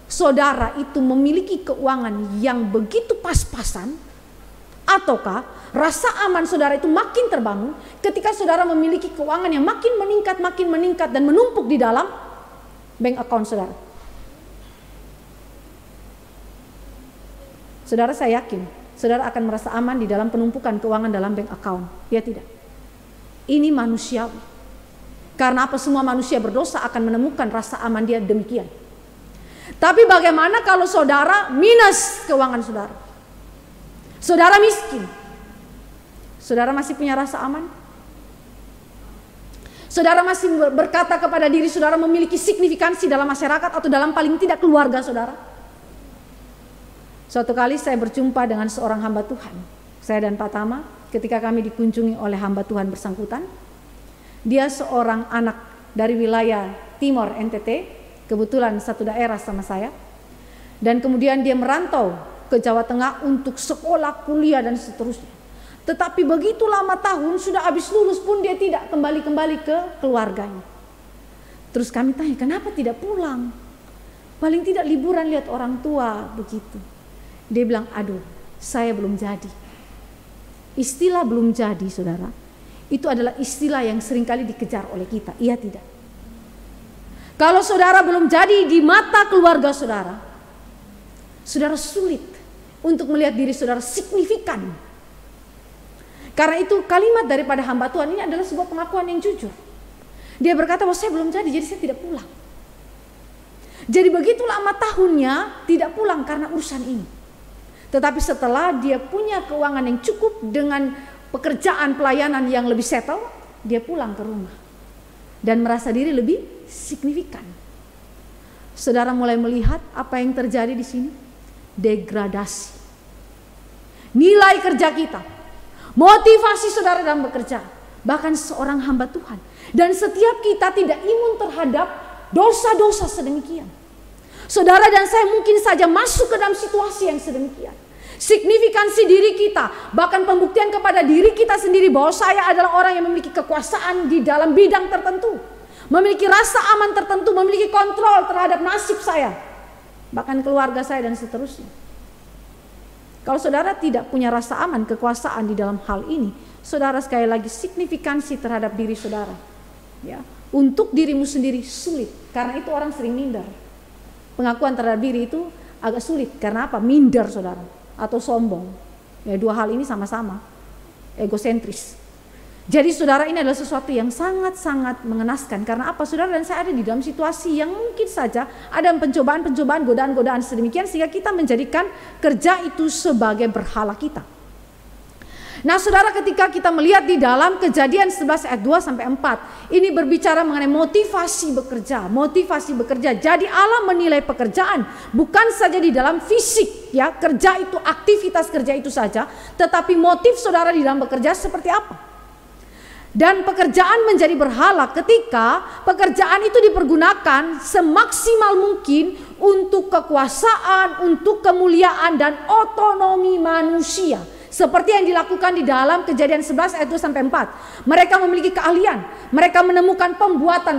saudara itu memiliki keuangan yang begitu pas-pasan, ataukah rasa aman saudara itu makin terbangun ketika saudara memiliki keuangan yang makin meningkat dan menumpuk di dalam bank account saudara? Saudara, saya yakin saudara akan merasa aman di dalam penumpukan keuangan dalam bank account. Ya tidak? Ini manusiawi. Karena apa? Semua manusia berdosa akan menemukan rasa aman dia demikian. Tapi bagaimana kalau saudara minus keuangan saudara? Saudara miskin. Saudara masih punya rasa aman? Saudara masih berkata kepada diri saudara memiliki signifikansi dalam masyarakat atau dalam paling tidak keluarga saudara? Suatu kali saya berjumpa dengan seorang hamba Tuhan, saya dan Pak Tama, ketika kami dikunjungi oleh hamba Tuhan bersangkutan. Dia seorang anak dari wilayah Timor NTT, kebetulan satu daerah sama saya, dan kemudian dia merantau ke Jawa Tengah untuk sekolah, kuliah dan seterusnya. Tetapi begitu lama tahun, sudah habis lulus pun dia tidak kembali ke keluarganya. Terus kami tanya, kenapa tidak pulang? Paling tidak liburan lihat orang tua begitu. Dia bilang, aduh, saya belum jadi. Istilah belum jadi saudara, itu adalah istilah yang seringkali dikejar oleh kita, iya tidak? Kalau saudara belum jadi di mata keluarga saudara, saudara sulit untuk melihat diri saudara signifikan. Karena itu kalimat daripada hamba Tuhan ini adalah sebuah pengakuan yang jujur. Dia berkata bahwa saya belum jadi saya tidak pulang. Jadi begitu lama tahunnya tidak pulang karena urusan ini. Tetapi setelah dia punya keuangan yang cukup dengan pekerjaan pelayanan yang lebih settle, dia pulang ke rumah dan merasa diri lebih signifikan. Saudara mulai melihat apa yang terjadi di sini? Degradasi. Nilai kerja kita, motivasi saudara dalam bekerja, bahkan seorang hamba Tuhan. Dan setiap kita tidak imun terhadap dosa-dosa sedemikian. Saudara dan saya mungkin saja masuk ke dalam situasi yang sedemikian. Signifikansi diri kita, bahkan pembuktian kepada diri kita sendiri bahwa saya adalah orang yang memiliki kekuasaan di dalam bidang tertentu, memiliki rasa aman tertentu, memiliki kontrol terhadap nasib saya, bahkan keluarga saya dan seterusnya. Kalau saudara tidak punya rasa aman, kekuasaan di dalam hal ini, saudara sekali lagi signifikansi terhadap diri saudara, ya, untuk dirimu sendiri sulit. Karena itu orang sering minder. Pengakuan terhadap diri itu agak sulit. Karena apa? Minder saudara, atau sombong. Ya, dua hal ini sama-sama egosentris. Jadi saudara, ini adalah sesuatu yang sangat-sangat mengenaskan. Karena apa? Saudara dan saya ada di dalam situasi yang mungkin saja ada pencobaan-pencobaan, godaan-godaan sedemikian sehingga kita menjadikan kerja itu sebagai berhala kita. Nah saudara, ketika kita melihat di dalam Kejadian 11 ayat 2 sampai 4, ini berbicara mengenai motivasi bekerja, motivasi bekerja. Jadi Allah menilai pekerjaan bukan saja di dalam fisik, ya, kerja itu, aktivitas kerja itu saja, tetapi motif saudara di dalam bekerja seperti apa. Dan pekerjaan menjadi berhala ketika pekerjaan itu dipergunakan semaksimal mungkin untuk kekuasaan, untuk kemuliaan dan otonomi manusia. Seperti yang dilakukan di dalam Kejadian 11 ayat 2 sampai 4. Mereka memiliki keahlian, mereka menemukan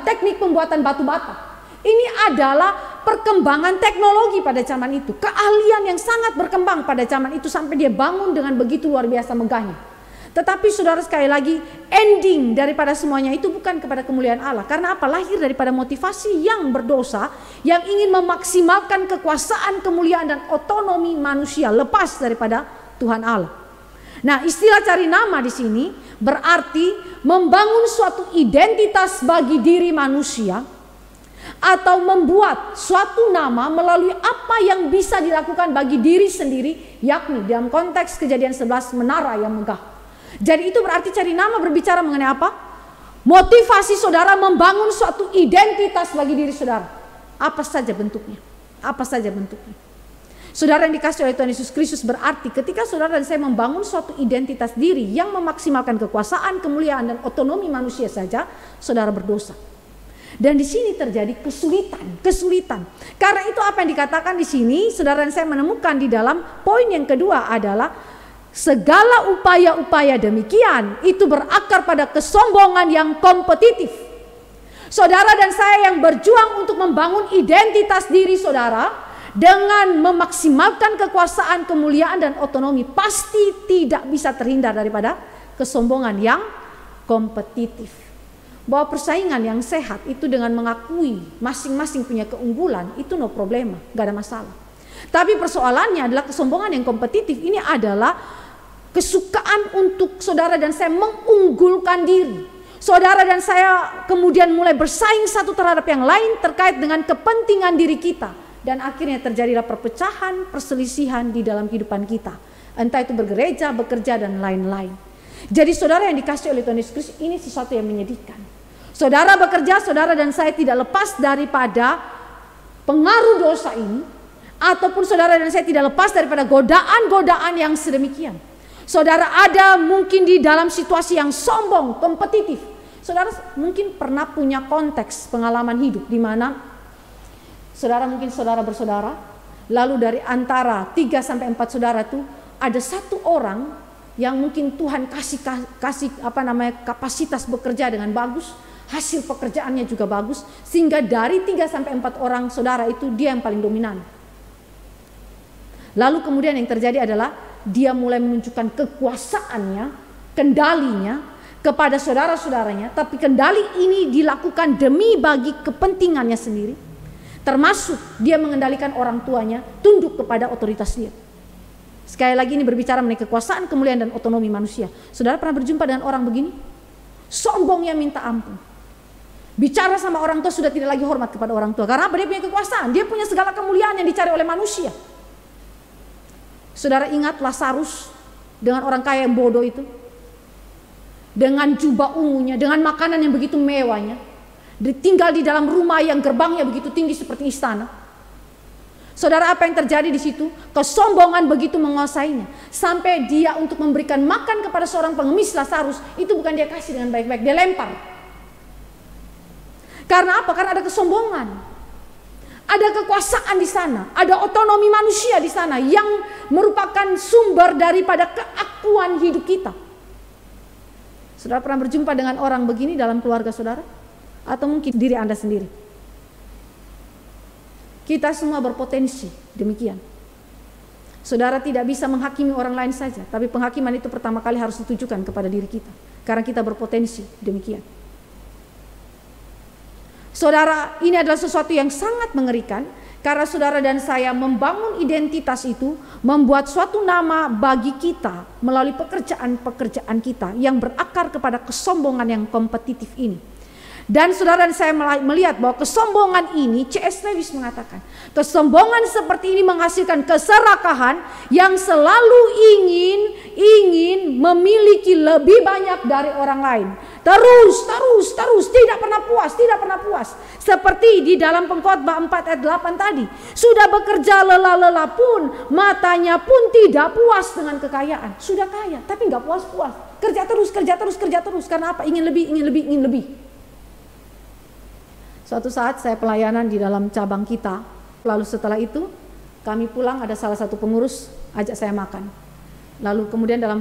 teknik pembuatan batu bata. Ini adalah perkembangan teknologi pada zaman itu. Keahlian yang sangat berkembang pada zaman itu sampai dia bangun dengan begitu luar biasa megahnya. Tetapi saudara sekali lagi, ending daripada semuanya itu bukan kepada kemuliaan Allah. Karena apa? Lahir daripada motivasi yang berdosa, yang ingin memaksimalkan kekuasaan, kemuliaan dan otonomi manusia lepas daripada Tuhan Allah. Nah, istilah cari nama di sini berarti membangun suatu identitas bagi diri manusia atau membuat suatu nama melalui apa yang bisa dilakukan bagi diri sendiri, yakni dalam konteks Kejadian 11 menara yang megah. Jadi itu berarti cari nama berbicara mengenai apa? Motivasi saudara membangun suatu identitas bagi diri saudara. Apa saja bentuknya? Apa saja bentuknya? Saudara yang dikasihi oleh Tuhan Yesus Kristus, berarti ketika saudara dan saya membangun suatu identitas diri yang memaksimalkan kekuasaan, kemuliaan, dan otonomi manusia saja, saudara berdosa. Dan di sini terjadi kesulitan. Karena itu apa yang dikatakan di sini, saudara dan saya menemukan di dalam poin yang kedua adalah segala upaya-upaya demikian itu berakar pada kesombongan yang kompetitif. Saudara dan saya yang berjuang untuk membangun identitas diri saudara dengan memaksimalkan kekuasaan, kemuliaan, dan otonomi pasti tidak bisa terhindar daripada kesombongan yang kompetitif. Bahwa persaingan yang sehat itu dengan mengakui masing-masing punya keunggulan itu no problema, gak ada masalah. Tapi persoalannya adalah kesombongan yang kompetitif ini adalah kesukaan untuk saudara dan saya mengunggulkan diri. Saudara dan saya kemudian mulai bersaing satu terhadap yang lain terkait dengan kepentingan diri kita. Dan akhirnya terjadilah perpecahan, perselisihan di dalam kehidupan kita. Entah itu bergereja, bekerja, dan lain-lain. Jadi saudara yang dikasihi oleh Tuhan Yesus Kristus, ini sesuatu yang menyedihkan. Saudara bekerja, saudara dan saya tidak lepas daripada pengaruh dosa ini. Ataupun saudara dan saya tidak lepas daripada godaan-godaan yang sedemikian. Saudara ada mungkin di dalam situasi yang sombong, kompetitif. Saudara mungkin pernah punya konteks pengalaman hidup di mana saudara mungkin saudara bersaudara, lalu dari antara 3 sampai 4 saudara itu ada satu orang yang mungkin Tuhan kasih kapasitas bekerja dengan bagus, hasil pekerjaannya juga bagus, sehingga dari 3 sampai 4 orang saudara itu dia yang paling dominan. Lalu kemudian yang terjadi adalah dia mulai menunjukkan kekuasaannya, kendalinya kepada saudara-saudaranya, tapi kendali ini dilakukan demi bagi kepentingannya sendiri. Termasuk dia mengendalikan orang tuanya tunduk kepada otoritas dia. Sekali lagi ini berbicara mengenai kekuasaan, kemuliaan, dan otonomi manusia. Saudara pernah berjumpa dengan orang begini? Sombongnya minta ampun. Bicara sama orang tua sudah tidak lagi hormat kepada orang tua. Karena apa? Dia punya kekuasaan, dia punya segala kemuliaan yang dicari oleh manusia. Saudara ingat Lazarus dengan orang kaya yang bodoh itu? Dengan jubah ungunya, dengan makanan yang begitu mewahnya. Tinggal di dalam rumah yang gerbangnya begitu tinggi seperti istana. Saudara, apa yang terjadi di situ? Kesombongan begitu menguasainya. Sampai dia untuk memberikan makan kepada seorang pengemis Lazarus, itu bukan dia kasih dengan baik-baik, dia lempar. Karena apa? Karena ada kesombongan. Ada kekuasaan di sana, ada otonomi manusia di sana yang merupakan sumber daripada keakuan hidup kita. Saudara pernah berjumpa dengan orang begini dalam keluarga saudara? Atau mungkin diri Anda sendiri? Kita semua berpotensi demikian. Saudara tidak bisa menghakimi orang lain saja, tapi penghakiman itu pertama kali harus ditujukan kepada diri kita. Karena kita berpotensi demikian. Saudara, ini adalah sesuatu yang sangat mengerikan. Karena saudara dan saya membangun identitas itu, membuat suatu nama bagi kita melalui pekerjaan-pekerjaan kita yang berakar kepada kesombongan yang kompetitif ini. Dan saudara dan saya melihat bahwa kesombongan ini, C.S. Lewis mengatakan, kesombongan seperti ini menghasilkan keserakahan yang selalu ingin memiliki lebih banyak dari orang lain. Terus, tidak pernah puas. Seperti di dalam Pengkhotbah 4 ayat 8 tadi. Sudah bekerja lelah-lelah pun, matanya pun tidak puas dengan kekayaan. Sudah kaya, tapi nggak puas-puas. Kerja terus. Karena apa? Ingin lebih. Suatu saat saya pelayanan di dalam cabang kita. Lalu setelah itu kami pulang, ada salah satu pengurus ajak saya makan. Lalu kemudian dalam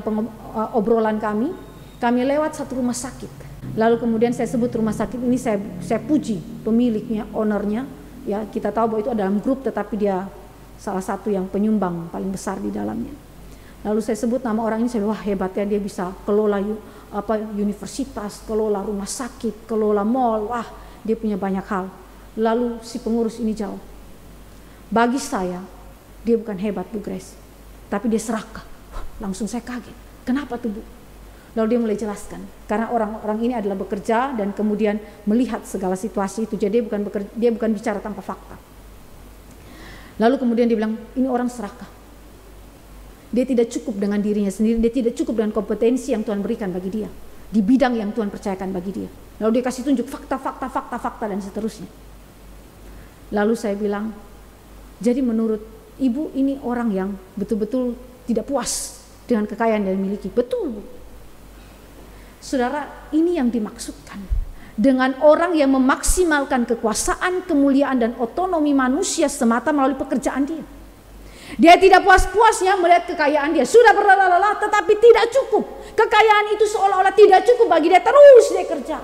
obrolan kami lewat satu rumah sakit. Lalu kemudian saya sebut rumah sakit ini, saya puji pemiliknya, ownernya. Ya, kita tahu bahwa itu dalam grup, tetapi dia salah satu yang penyumbang paling besar di dalamnya. Lalu saya sebut nama orang ini, saya bilang, wah hebatnya dia bisa kelola universitas, kelola rumah sakit, kelola mall, wah dia punya banyak hal. Lalu si pengurus ini jawab, bagi saya dia bukan hebat Bu Grace, tapi dia serakah. Langsung saya kaget, kenapa tuh Bu? Lalu dia mulai jelaskan, karena orang-orang ini adalah bekerja dan kemudian melihat segala situasi itu, jadi dia bukan bicara tanpa fakta. Lalu kemudian dia bilang, ini orang serakah. Dia tidak cukup dengan dirinya sendiri, dia tidak cukup dengan kompetensi yang Tuhan berikan bagi dia, di bidang yang Tuhan percayakan bagi dia. Lalu dia kasih tunjuk fakta dan seterusnya. Lalu saya bilang, jadi menurut Ibu ini orang yang betul-betul tidak puas dengan kekayaan yang dimiliki. Betul, Bu. Saudara, ini yang dimaksudkan dengan orang yang memaksimalkan kekuasaan, kemuliaan, dan otonomi manusia semata melalui pekerjaan dia. Dia tidak puas-puasnya melihat kekayaan dia. Sudah berlalah tetapi tidak cukup. Kekayaan itu seolah-olah tidak cukup bagi dia, terus dia kerja.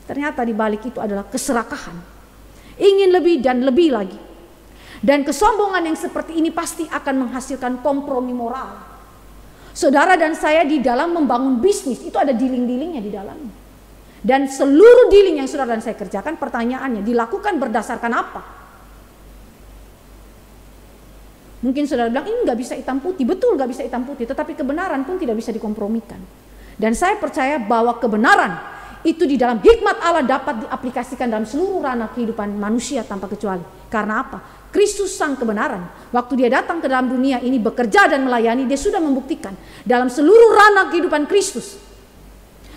Ternyata di balik itu adalah keserakahan. Ingin lebih dan lebih lagi. Dan kesombongan yang seperti ini pasti akan menghasilkan kompromi moral. Saudara dan saya di dalam membangun bisnis itu ada dealing-dealingnya di dalamnya. Dan seluruh dealing yang saudara dan saya kerjakan, pertanyaannya dilakukan berdasarkan apa? Mungkin saudara bilang ini nggak bisa hitam putih. Betul nggak bisa hitam putih, tetapi kebenaran pun tidak bisa dikompromikan. Dan saya percaya bahwa kebenaran itu di dalam hikmat Allah dapat diaplikasikan dalam seluruh ranah kehidupan manusia tanpa kecuali. Karena apa? Kristus sang kebenaran. Waktu dia datang ke dalam dunia ini bekerja dan melayani, dia sudah membuktikan dalam seluruh ranah kehidupan Kristus.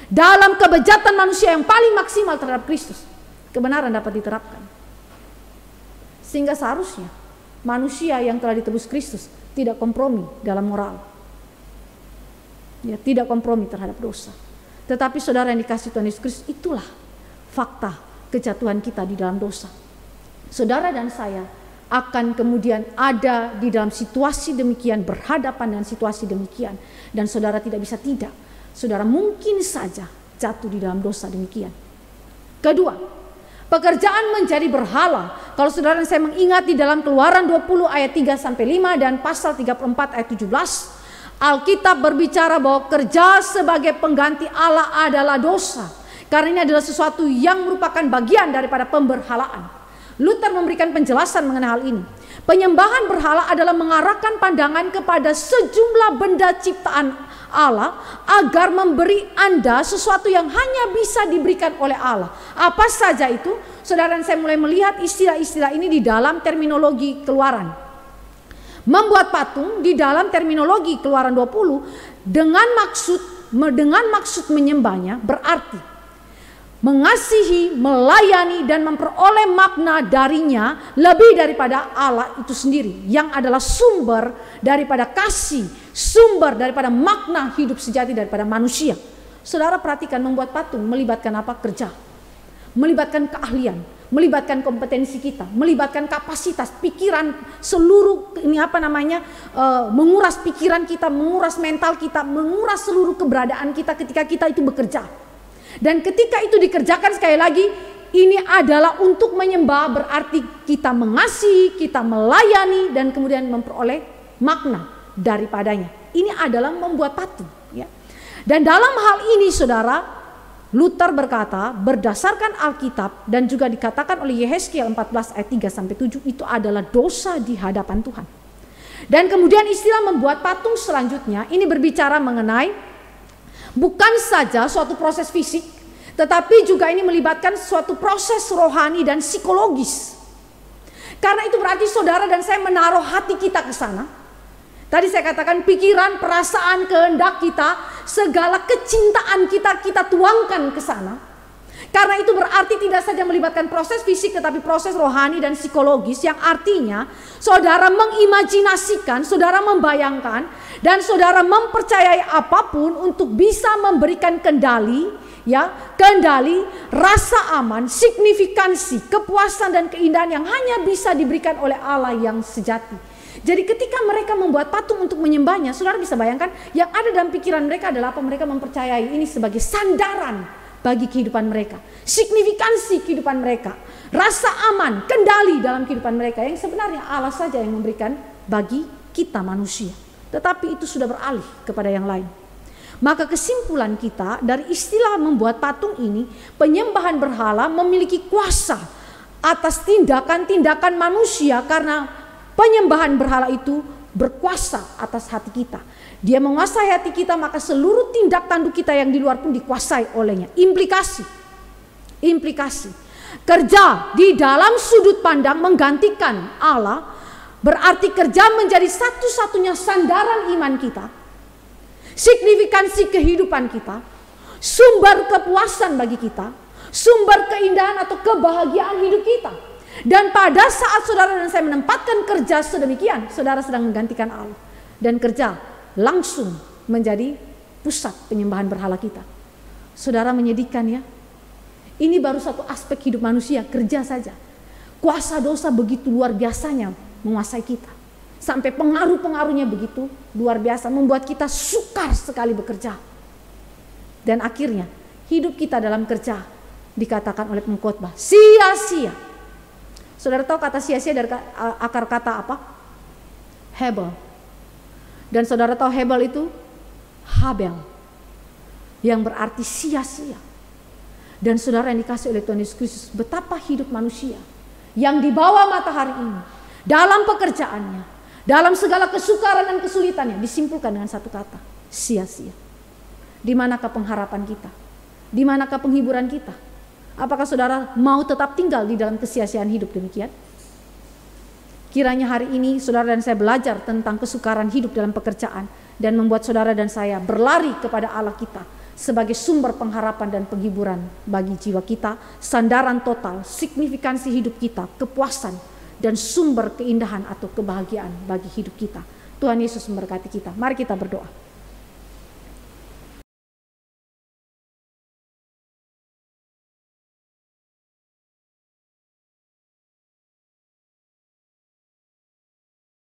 Dalam kebejatan manusia yang paling maksimal terhadap Kristus, kebenaran dapat diterapkan. Sehingga seharusnya manusia yang telah ditebus Kristus tidak kompromi dalam moral. Ya, tidak kompromi terhadap dosa. Tetapi saudara yang dikasihi Tuhan Yesus Kristus, itulah fakta kejatuhan kita di dalam dosa. Saudara dan saya akan kemudian ada di dalam situasi demikian, berhadapan dengan situasi demikian. Dan saudara tidak bisa tidak. Saudara mungkin saja jatuh di dalam dosa demikian. Kedua, pekerjaan menjadi berhala. Kalau saudara dan saya mengingat di dalam Keluaran 20 ayat 3-5 dan pasal 34 ayat 17, Alkitab berbicara bahwa kerja sebagai pengganti Allah adalah dosa. Karena ini adalah sesuatu yang merupakan bagian daripada pemberhalaan. Luther memberikan penjelasan mengenai hal ini. Penyembahan berhala adalah mengarahkan pandangan kepada sejumlah benda ciptaan Allah agar memberi Anda sesuatu yang hanya bisa diberikan oleh Allah. Apa saja itu? Saudara dan saya mulai melihat istilah-istilah ini di dalam terminologi Keluaran. Membuat patung di dalam terminologi Keluaran 20 dengan maksud menyembahnya berarti mengasihi, melayani, dan memperoleh makna darinya lebih daripada Allah itu sendiri, yang adalah sumber daripada kasih, sumber daripada makna hidup sejati daripada manusia. Saudara perhatikan, membuat patung melibatkan apa? Kerja, melibatkan keahlian, melibatkan kompetensi kita, melibatkan kapasitas, pikiran, seluruh ini menguras pikiran kita, menguras mental kita, menguras seluruh keberadaan kita ketika kita itu bekerja. Dan ketika itu dikerjakan, sekali lagi ini adalah untuk menyembah, berarti kita mengasihi, kita melayani, dan kemudian memperoleh makna daripadanya. Ini adalah membuat patung, ya. Dan dalam hal ini saudara, Luther berkata berdasarkan Alkitab dan juga dikatakan oleh Yehezkiel 14 ayat 3-7, itu adalah dosa di hadapan Tuhan. Dan kemudian istilah membuat patung selanjutnya ini berbicara mengenai bukan saja suatu proses fisik, tetapi juga ini melibatkan suatu proses rohani dan psikologis. Karena itu berarti saudara dan saya menaruh hati kita ke sana. Tadi saya katakan pikiran, perasaan, kehendak kita, segala kecintaan kita tuangkan ke sana. Karena itu berarti tidak saja melibatkan proses fisik, tetapi proses rohani dan psikologis, yang artinya saudara mengimajinasikan, saudara membayangkan, dan saudara mempercayai apapun untuk bisa memberikan kendali, rasa aman, signifikansi, kepuasan dan keindahan yang hanya bisa diberikan oleh Allah yang sejati. Jadi ketika mereka membuat patung untuk menyembahnya, saudara bisa bayangkan yang ada dalam pikiran mereka adalah apa? Mereka mempercayai ini sebagai sandaran bagi kehidupan mereka, signifikansi kehidupan mereka, rasa aman, kendali dalam kehidupan mereka, yang sebenarnya Allah saja yang memberikan bagi kita manusia. Tetapi itu sudah beralih kepada yang lain. Maka kesimpulan kita dari istilah membuat patung ini, penyembahan berhala memiliki kuasa atas tindakan-tindakan manusia, karena penyembahan berhala itu berkuasa atas hati kita. Dia menguasai hati kita, maka seluruh tindak tanduk kita yang di luar pun dikuasai olehnya. Implikasi. Kerja di dalam sudut pandang menggantikan Allah, berarti kerja menjadi satu-satunya sandaran iman kita, signifikansi kehidupan kita, sumber kepuasan bagi kita, sumber keindahan atau kebahagiaan hidup kita. Dan pada saat saudara dan saya menempatkan kerja sedemikian, saudara sedang menggantikan Allah. Dan kerja langsung menjadi pusat penyembahan berhala kita. Saudara, menyedihkan ya. Ini baru satu aspek hidup manusia, kerja saja. Kuasa dosa begitu luar biasanya menguasai kita. Sampai pengaruh-pengaruhnya begitu luar biasa, membuat kita sukar sekali bekerja. Dan akhirnya hidup kita dalam kerja dikatakan oleh pengkhotbah sia-sia. Saudara tahu kata sia-sia dari akar kata apa? Hebel. Dan saudara tahu Hebel itu Habel, yang berarti sia-sia. Dan saudara yang dikasih oleh Tuhan Yesus Kristus, betapa hidup manusia yang di bawah matahari ini, dalam pekerjaannya, dalam segala kesukaran dan kesulitannya, disimpulkan dengan satu kata, sia-sia. Di manakah pengharapan kita? Di manakah penghiburan kita? Apakah saudara mau tetap tinggal di dalam kesia-siaan hidup demikian? Kiranya hari ini saudara dan saya belajar tentang kesukaran hidup dalam pekerjaan, dan membuat saudara dan saya berlari kepada Allah kita sebagai sumber pengharapan dan penghiburan bagi jiwa kita, sandaran total, signifikansi hidup kita, kepuasan, dan sumber keindahan atau kebahagiaan bagi hidup kita. Tuhan Yesus memberkati kita. Mari kita berdoa.